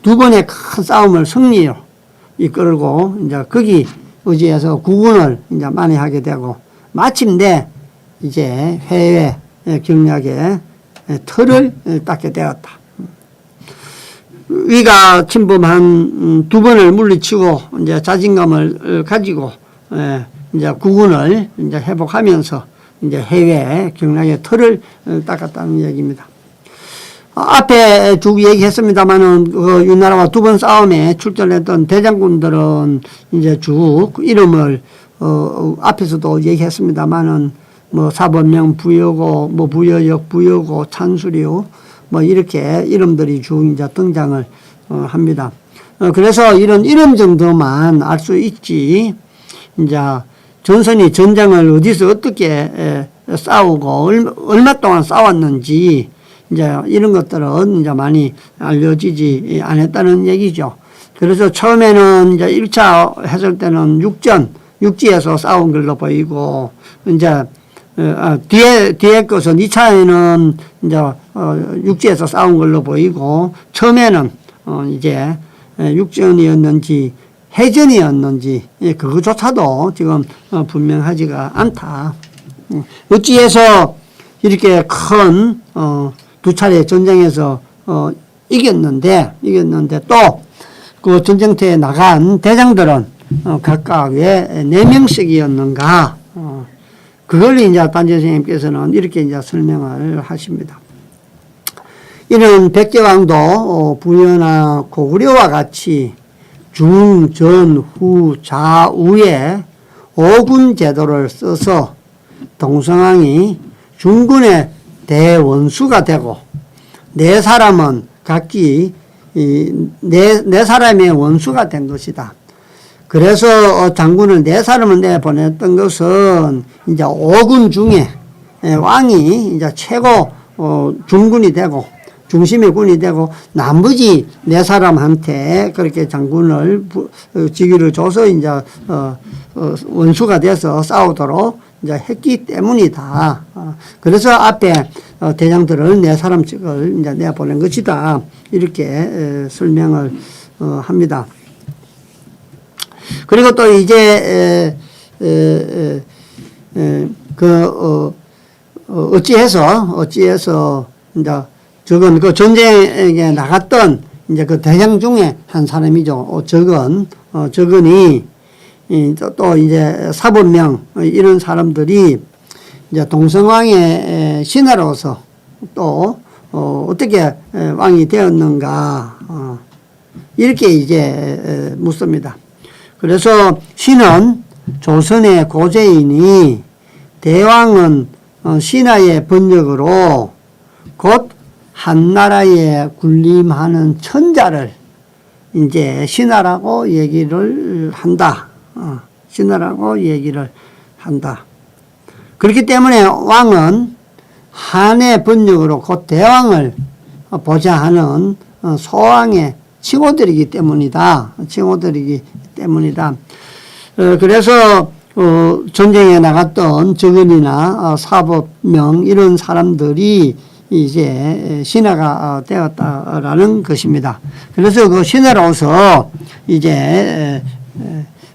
S1: 두 번의 큰 싸움을 승리로 이끌고 이제 거기 의지해서 국군을 이제 만회하게 되고 마침내 이제 해외 경략의 틀을 닦게 되었다. 위가 침범한 두 번을 물리치고 이제 자신감을 가지고 이제 국군을 이제 회복하면서 이제 해외 경락의 틀을 닦았다는 얘기입니다. 앞에 쭉 얘기했습니다만은 그 윤나라와 두 번 싸움에 출전했던 대장군들은 이제 쭉 이름을 앞에서도 얘기했습니다만은 뭐 사범명 부여고 뭐 부여역 부여고 찬수류 뭐 이렇게 이름들이 쭉 이제 등장을 합니다. 그래서 이런 이름 정도만 알 수 있지 이제 전선이 전장을 어디서 어떻게 싸우고 얼마 동안 싸웠는지 이제 이런 것들은 이제 많이 알려지지 않았다는 얘기죠. 그래서 처음에는 이제 1차 했을 때는 육지에서 싸운 걸로 보이고 이제 뒤에 것은 2차에는 이제 육지에서 싸운 걸로 보이고 처음에는 이제 육전이었는지 해전이었는지 그거조차도 지금 분명하지가 않다. 어찌해서 이렇게 큰 두 차례 전쟁에서 이겼는데 또 그 전쟁터에 나간 대장들은 각각 왜 4명씩이었는가 그걸 이제 단재 선생님께서는 이렇게 이제 설명을 하십니다. 이는 백제왕도 부여나 고구려와 같이 중, 전, 후, 좌, 우에 5군 제도를 써서 동성왕이 중군의 대원수가 되고 네 사람은 각기 네 사람의 원수가 된 것이다. 그래서 장군을 네 사람을 내보냈던 것은 이제 5군 중에 왕이 이제 최고 중군이 되고 중심의 군이 되고 나머지 네 사람한테 그렇게 장군을 직위를 줘서 이제 원수가 돼서 싸우도록 이제 했기 때문이다. 그래서 앞에 대장들을 네 사람씩을 이제 내보낸 것이다. 이렇게 설명을 합니다. 그리고 또 이제 어찌해서 이제 적은 그 전쟁에 나갔던 이제 그 대장 중에 한 사람이죠. 적은이 또 이제 사범명 이런 사람들이 이제 동성왕의 신하로서 또 어떻게 왕이 되었는가 이렇게 이제 묻습니다. 그래서 신은 조선의 고제이니 대왕은 신하의 번역으로 곧 한나라에 군림하는 천자를 이제 신하라고 얘기를 한다. 신하라고 얘기를 한다. 그렇기 때문에 왕은 한의 번역으로 곧 대왕을 보좌하는 소왕의 칭호들이기 때문이다. 그래서 전쟁에 나갔던 적은이나 사법명 이런 사람들이 이제 신하가 되었다라는 것입니다. 그래서 그 신하로서 이제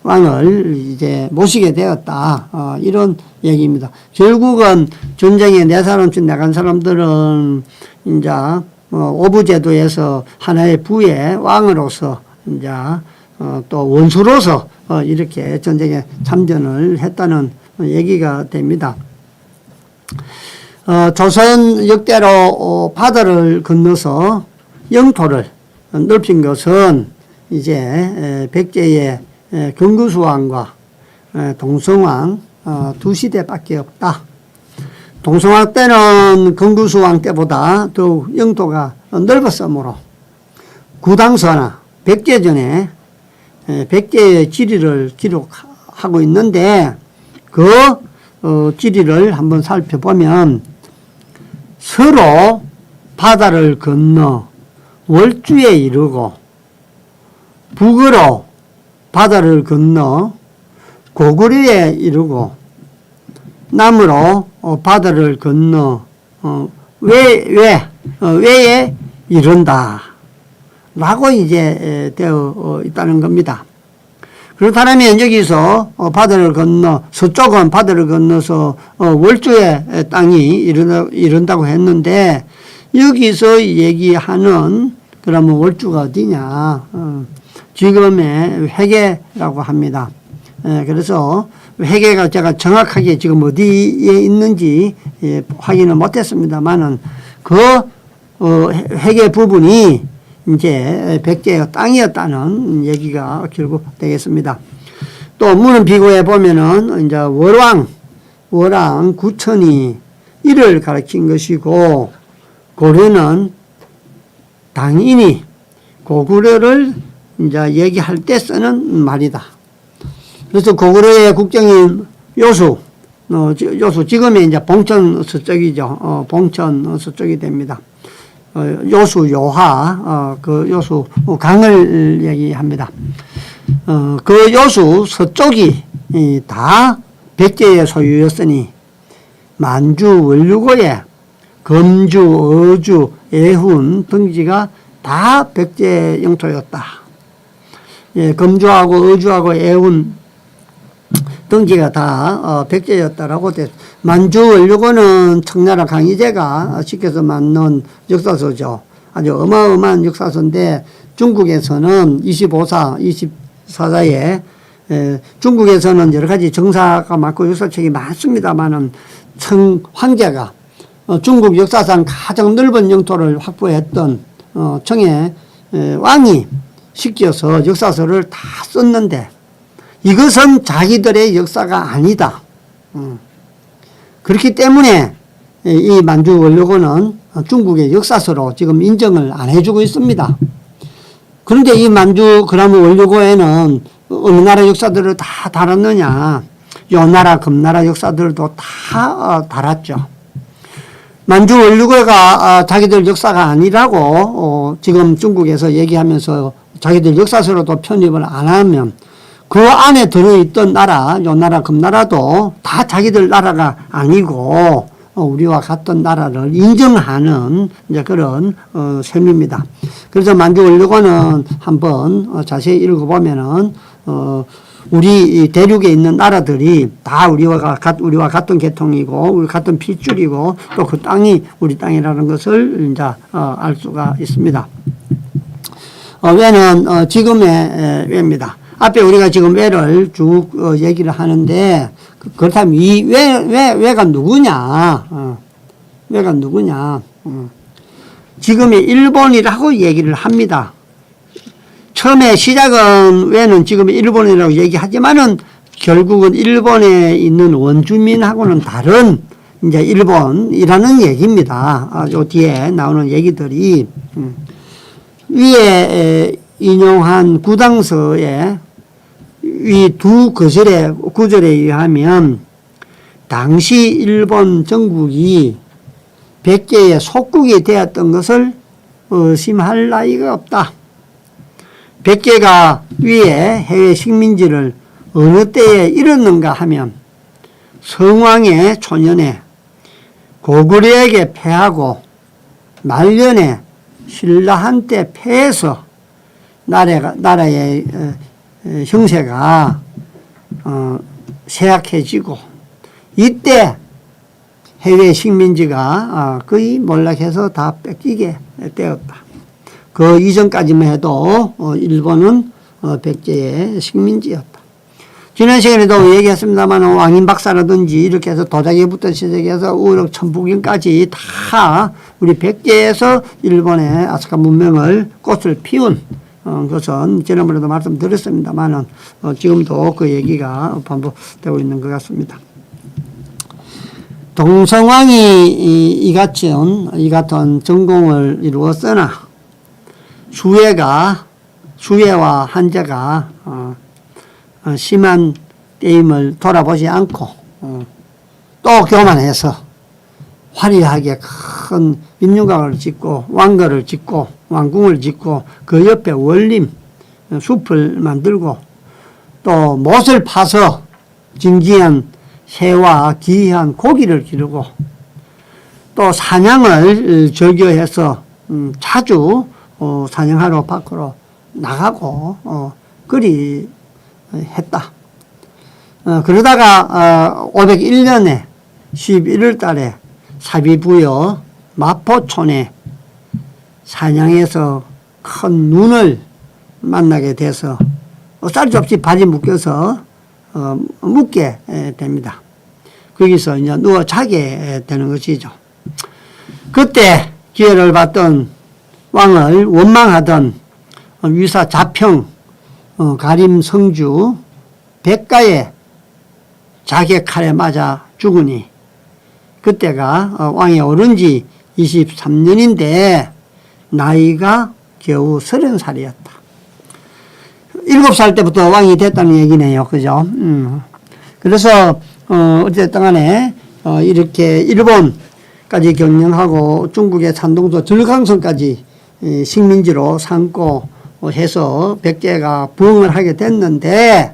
S1: 왕을 이제 모시게 되었다. 이런 얘기입니다. 결국은 전쟁에 네 사람씩 나간 사람들은 이제 오부제도에서 하나의 부의 왕으로서 이제 또 원수로서 이렇게 전쟁에 참전을 했다는 얘기가 됩니다. 조선 역대로 바다를 건너서 영토를 넓힌 것은 이제 백제의 경구수왕과 동성왕 두 시대밖에 없다. 동성왕 때는 경구수왕 때보다 더욱 영토가 넓었으므로 구당서나 백제전에 백제의 지리를 기록하고 있는데 그 지리를 한번 살펴보면 서로 바다를 건너 월주에 이르고 북으로 바다를 건너 고구려에 이르고 남으로 바다를 건너 외에 이른다 라고 이제 되어 있다는 겁니다. 그렇다면 여기서 바다를 건너 서쪽은 바다를 건너서 월주의 땅이 이른다고 했는데 여기서 얘기하는 그러면 월주가 어디냐? 지금의 회계라고 합니다. 그래서 회계가 제가 정확하게 지금 어디에 있는지 확인을 못했습니다만은 그 회계 부분이 이제 백제의 땅이었다는 얘기가 결국 되겠습니다. 또 문헌 비고에 보면은 이제 월왕 구천이 이를 가리킨 것이고 고려는 당인이 고구려를 이제 얘기할 때 쓰는 말이다. 그래서 고구려의 국정인 요수 지금의 이제 봉천 서쪽이죠. 봉천 서쪽이 됩니다. 요수 요하 그 요수 강을 얘기합니다. 그 요수 서쪽이 다 백제의 소유였으니 만주 원류고에 검주 어주 애훈 등지가 다 백제 영토였다. 검주하고 어주하고 애훈 등지가 다 백제였다라고 돼. 만주 원류고는 청나라 강희제가 시켜서 만든 역사서죠. 아주 어마어마한 역사서인데 중국에서는 24사에 중국에서는 여러 가지 정사가 많고 역사책이 많습니다만은 황제가 중국 역사상 가장 넓은 영토를 확보했던 청의 왕이 시켜서 역사서를 다 썼는데 이것은 자기들의 역사가 아니다. 그렇기 때문에 이 만주 원료고는 중국의 역사서로 지금 인정을 안 해주고 있습니다. 그런데 이 만주 그라모 원료고에는 어느 나라 역사들을 다 다뤘느냐? 요 나라 금나라 역사들도 다 다뤘죠. 만주 원료고가 자기들 역사가 아니라고 지금 중국에서 얘기하면서 자기들 역사서로도 편입을 안 하면 그 안에 들어있던 나라, 요 나라 금나라도 다 자기들 나라가 아니고 우리와 같은 나라를 인정하는 이제 그런 셈입니다. 그래서 만주 원료고는 한번 자세히 읽어보면은 우리 대륙에 있는 나라들이 다 우리와 같은 계통이고 우리 같은 핏줄이고 또 그 땅이 우리 땅이라는 것을 이제 알 수가 있습니다. 왜는 지금의 왜입니다. 앞에 우리가 지금 왜를 쭉 얘기를 하는데 그렇다면 이 왜가 누구냐? 왜가 누구냐? 지금의 일본이라고 얘기를 합니다. 처음에 시작은 왜는 지금의 일본이라고 얘기하지만은 결국은 일본에 있는 원주민하고는 다른 이제 일본이라는 얘기입니다. 요 뒤에 나오는 얘기들이 위에 인용한 구당서에 이 두 구절에 의하면 당시 일본 정국이 백제의 속국이 되었던 것을 의심할 나위가 없다. 백제가 위에 해외 식민지를 어느 때에 잃었는가 하면 성왕의 초년에 고구려에게 패하고 말년에 신라한테 패해서 나라의 형세가 쇠약해지고 이때 해외 식민지가 거의 몰락해서 다 뺏기게 되었다. 그 이전까지만 해도 일본은 백제의 식민지였다. 지난 시간에도 얘기했습니다만 왕인박사라든지 이렇게 해서 도자기부터 시작해서 우럭 천북인까지 다 우리 백제에서 일본의 아스카 문명을 꽃을 피운 것은 지난번에도 말씀드렸습니다만 지금도 그 얘기가 반복되고 있는 것 같습니다. 동성왕이 이 같은 전공을 이루었으나 수혜와 한제가 심한 때임을 돌아보지 않고 또 교만해서 화려하게 큰 인륜각을 짓고 왕거를 짓고 왕궁을 짓고 그 옆에 원림 숲을 만들고 또 못을 파서 진귀한 새와 귀한 고기를 기르고 또 사냥을 즐겨해서 자주 사냥하러 밖으로 나가고 그리 했다. 그러다가 501년에 11월 달에 사비부여 마포촌에 사냥해서 큰 눈을 만나게 돼서 쌀접시 발이 묶여서 묻게 됩니다. 거기서 이제 누워 자게 되는 것이죠. 그때 기회를 받던 왕을 원망하던 위사 자평 가림 성주 백가의 자기 칼에 맞아 죽으니 그때가 왕이 오른 지 23년인데 나이가 겨우 30살이었다. 7살 때부터 왕이 됐다는 얘기네요. 그죠? 그래서 어쨌든 간에 이렇게 일본까지 경영하고 중국의 산동도 절강성까지 식민지로 삼고 해서 백제가 부흥을 하게 됐는데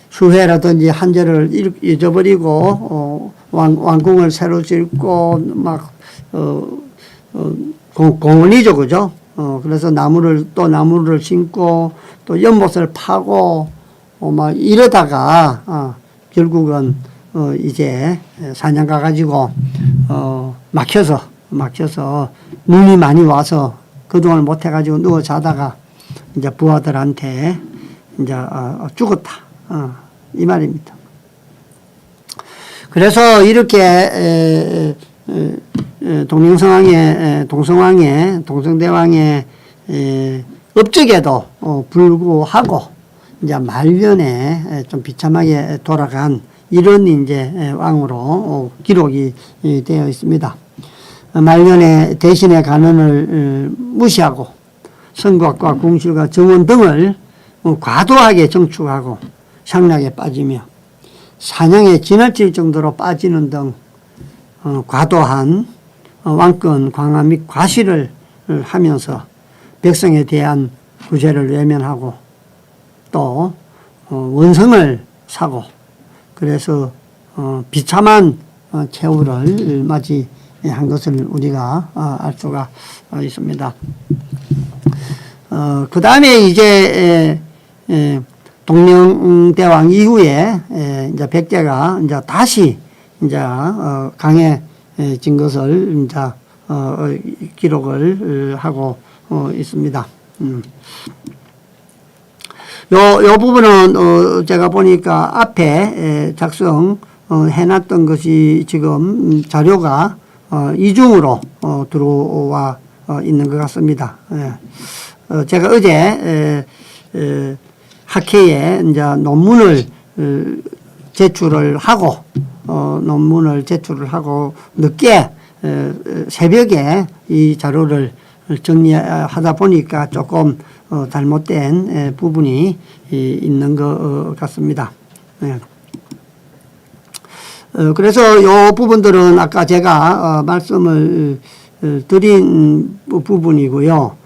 S1: 수혜라든지 한제를 잊어버리고 왕궁을 새로 짓고 막 공원이죠, 그죠? 그래서 나무를 심고 또 연못을 파고 막 이러다가 결국은 이제 사냥 가가지고 막혀서 눈이 많이 와서 그동안 못 해가지고 누워 자다가 이제 부하들한테 이제 죽었다. 이 말입니다. 그래서 이렇게 동성대왕의 업적에도 불구하고 이제 말년에 좀 비참하게 돌아간 이런 이제 왕으로 기록이 되어 있습니다. 말년에 대신의 간언을 무시하고 성곽과 궁실과 정원 등을 과도하게 정축하고 향락에 빠지며 사냥에 지나칠 정도로 빠지는 등 과도한 왕권 강화 및 과시를 하면서 백성에 대한 구제를 외면하고 또 원성을 사고 그래서 비참한 최후를 맞이한 것을 우리가 알 수가 있습니다. 그 다음에 이제 동명대왕 이후에 이제 백제가 이제 다시 이제 강해진 것을 이제 기록을 하고 있습니다. 요 부분은 제가 보니까 앞에 작성 해놨던 것이 지금 자료가 이중으로 들어와 있는 것 같습니다. 제가 어제 학회에 이제 논문을 제출을 하고 늦게 새벽에 이 자료를 정리하다 보니까 조금 잘못된 부분이 있는 것 같습니다. 그래서 이 부분들은 아까 제가 말씀을 드린 부분이고요.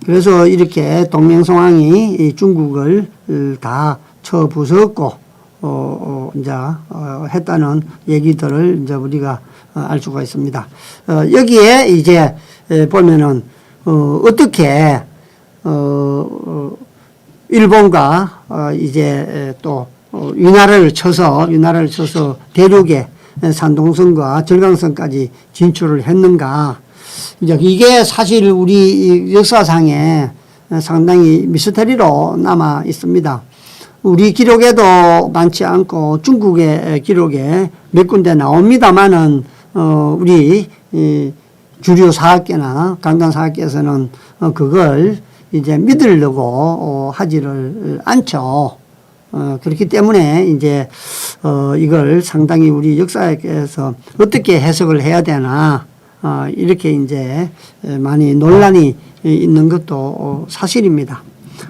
S1: 그래서 이렇게 동명성왕이 중국을 다 쳐부쉈고 이제 했다는 얘기들을 이제 우리가 알 수가 있습니다. 여기에 이제 보면은 어떻게 일본과 이제 또 위나라를 쳐서 대륙에 산동성과 절강성까지 진출을 했는가. 이제 이게 사실 우리 역사상에 상당히 미스터리로 남아 있습니다. 우리 기록에도 많지 않고 중국의 기록에 몇 군데 나옵니다만은 우리 주류 사학계나 강단 사학계에서는 그걸 이제 믿으려고 하지를 않죠. 그렇기 때문에 이제 이걸 상당히 우리 역사에서 어떻게 해석을 해야 되나 이렇게 이제 많이 논란이 있는 것도 사실입니다.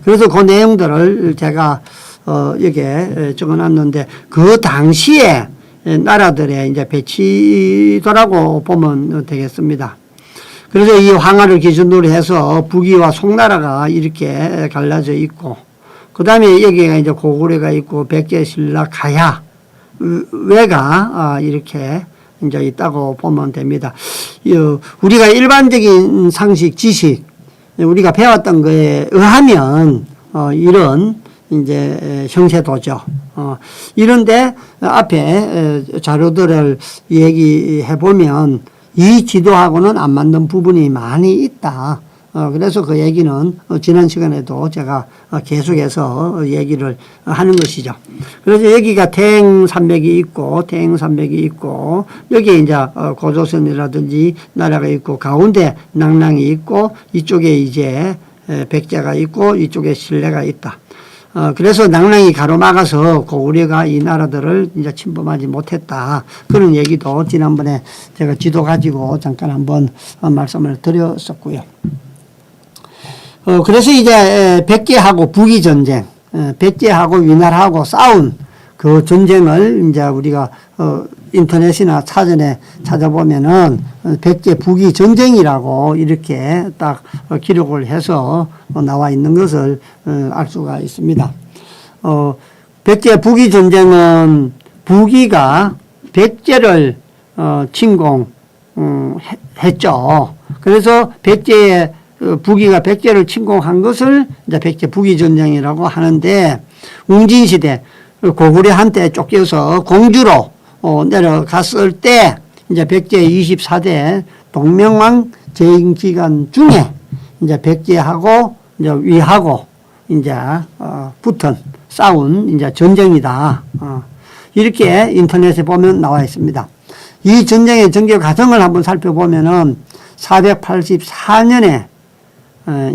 S1: 그래서 그 내용들을 제가 여기에 적어놨는데 그 당시에 나라들의 이제 배치도라고 보면 되겠습니다. 그래서 이 황하를 기준으로 해서 북위와 송나라가 이렇게 갈라져 있고, 그 다음에 여기가 이제 고구려가 있고, 백제, 신라, 가야, 외가 이렇게 이제 있다고 보면 됩니다. 우리가 일반적인 상식, 지식, 우리가 배웠던 거에 의하면 이런 이제 형세도죠. 이런데 앞에 자료들을 얘기해 보면 이 지도하고는 안 맞는 부분이 많이 있다. 그래서 그 얘기는 지난 시간에도 제가 계속해서 얘기를 하는 것이죠. 그래서 여기가 태행산맥이 있고, 여기에 이제 고조선이라든지 나라가 있고, 가운데 낭랑이 있고, 이쪽에 이제 백제가 있고, 이쪽에 신라가 있다. 그래서 낭랑이 가로막아서 고구려가 이 나라들을 이제 침범하지 못했다. 그런 얘기도 지난번에 제가 지도 가지고 잠깐 한번 말씀을 드렸었고요. 그래서 이제 백제하고 북위 전쟁, 백제하고 위나라하고 싸운 그 전쟁을 이제 우리가 인터넷이나 사전에 찾아보면은 백제 북위 전쟁이라고 이렇게 딱 기록을 해서 나와 있는 것을 알 수가 있습니다. 백제 북위 전쟁은 북위가 백제를 침공했죠. 그래서 백제의 북위가 백제를 침공한 것을 이제 백제 북위 전쟁이라고 하는데, 웅진시대 고구려한테 쫓겨서 공주로 내려갔을 때 이제 백제 24대 동명왕 재임 기간 중에 이제 백제하고 이제 위하고 이제 붙은 싸운 이제 전쟁이다. 이렇게 인터넷에 보면 나와 있습니다. 이 전쟁의 전개 과정을 한번 살펴보면은 484년에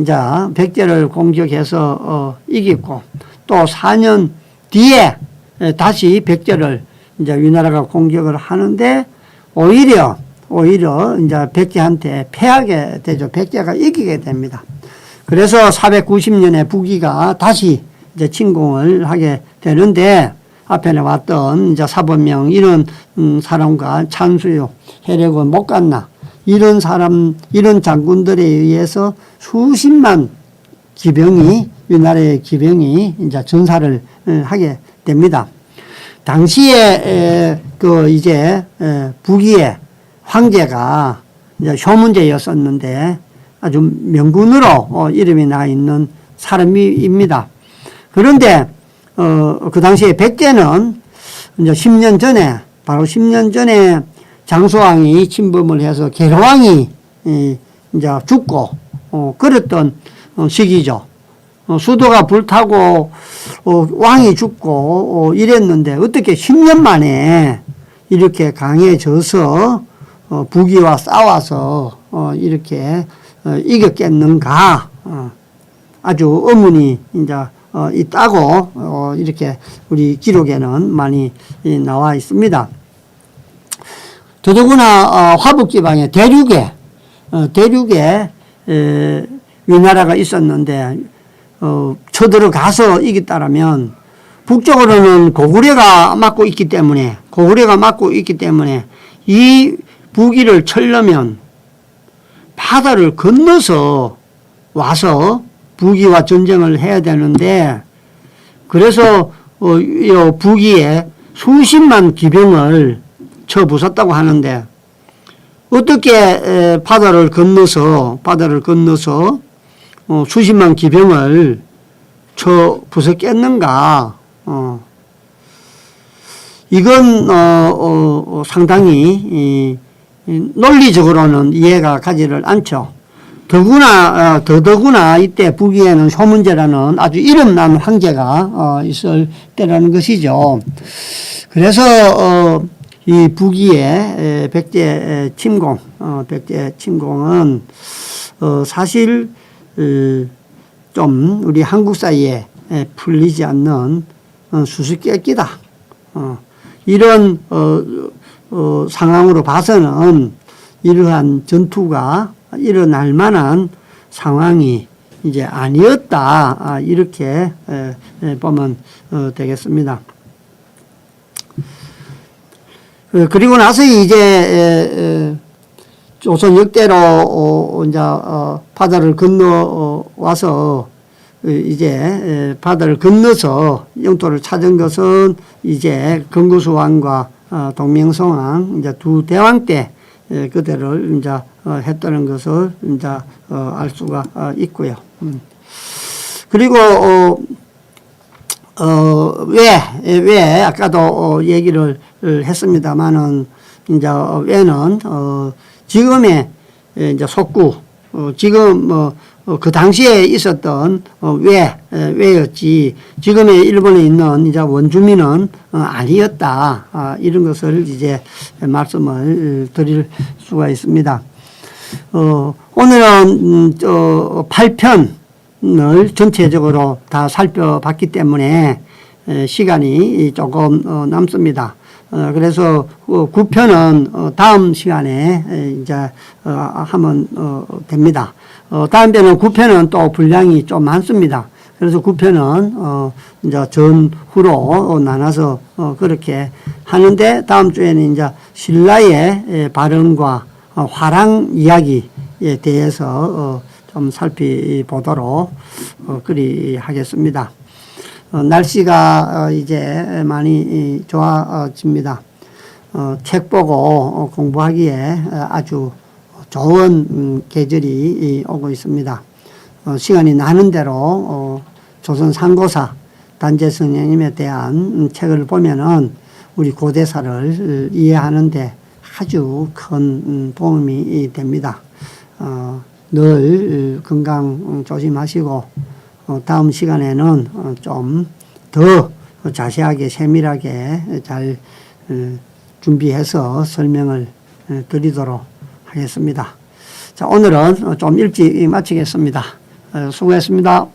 S1: 이제 백제를 공격해서 이겼고, 또 4년 뒤에 다시 백제를 이제 위나라가 공격을 하는데 오히려 이제 백제한테 패하게 되죠. 백제가 이기게 됩니다. 그래서 490년에 북위가 다시 이제 침공을 하게 되는데, 앞에 나왔던 이제 사본명 이런 사람과 찬수요, 해력은 목간나 이런 장군들에 의해서 수십만 기병이, 위나라의 기병이 이제 전사를 하게 됩니다. 당시에 이제 북위의 황제가 이제 효문제였었는데 아주 명군으로 이름이 나 있는 사람입니다. 그런데 그 당시에 백제는 이제 10년 전에, 바로 10년 전에 장수왕이 침범을 해서 계로왕이 이제 죽고 그랬던 시기죠. 수도가 불타고 왕이 죽고 이랬는데 어떻게 10년 만에 이렇게 강해져서 북위와 싸워서 이렇게 이겼겠는가, 아주 의문이 이제 있다고 이렇게 우리 기록에는 많이 나와 있습니다. 더더구나 화북지방의 대륙에 위나라가 있었는데 쳐들어가서 이겼다라면, 북쪽으로는 고구려가 막고 있기 때문에 이 북위를 쳐려면 바다를 건너서 와서 북위와 전쟁을 해야 되는데, 그래서 북위에 수십만 기병을 쳐 부쉈다고 하는데, 어떻게 바다를 건너서 수십만 기병을 쳐 부쉈겠는가? 이건 상당히 논리적으로는 이해가 가지를 않죠. 더더구나 이때 북위에는 효문제라는 아주 이름난 황제가 있을 때라는 것이죠. 그래서 이 북위의 백제 침공은 사실 좀 우리 한국 사이에 풀리지 않는 수수께끼다. 이런 상황으로 봐서는 이러한 전투가 일어날 만한 상황이 이제 아니었다. 이렇게 보면 되겠습니다. 그리고 나서 이제 조선 역대로 이제 바다를 건너와서 이제 바다를 건너서 영토를 찾은 것은 이제 건국수왕과 동명성왕 이제 두 대왕 때 그대를 이제 했다는 것을 이제 알 수가 있고요. 그리고 왜 아까도 얘기를 했습니다만은 이제 왜는 지금의 이제 속구 지금 그 당시에 있었던 왜였지 지금의 일본에 있는 이제 원주민은 아니었다. 이런 것을 이제 말씀을 드릴 수가 있습니다. 오늘은 8편을 전체적으로 다 살펴봤기 때문에 시간이 조금 남습니다. 그래서 9편은 다음 시간에 이제 하면 됩니다. 다음 편은 9편은 또 분량이 좀 많습니다. 그래서 9편은 이제 전후로 나눠서 그렇게 하는데 다음 주에는 이제 신라의 발언과 화랑 이야기에 대해서 좀 살펴보도록 그리 하겠습니다. 날씨가 이제 많이 좋아집니다. 책 보고 공부하기에 아주 좋은 계절이 오고 있습니다. 시간이 나는 대로 조선 상고사 단재 선생님에 대한 책을 보면은 우리 고대사를 이해하는데 아주 큰 도움이 됩니다. 늘 건강 조심하시고 다음 시간에는 좀 더 자세하게 세밀하게 잘 준비해서 설명을 드리도록 하겠습니다. 자, 오늘은 좀 일찍 마치겠습니다. 수고했습니다.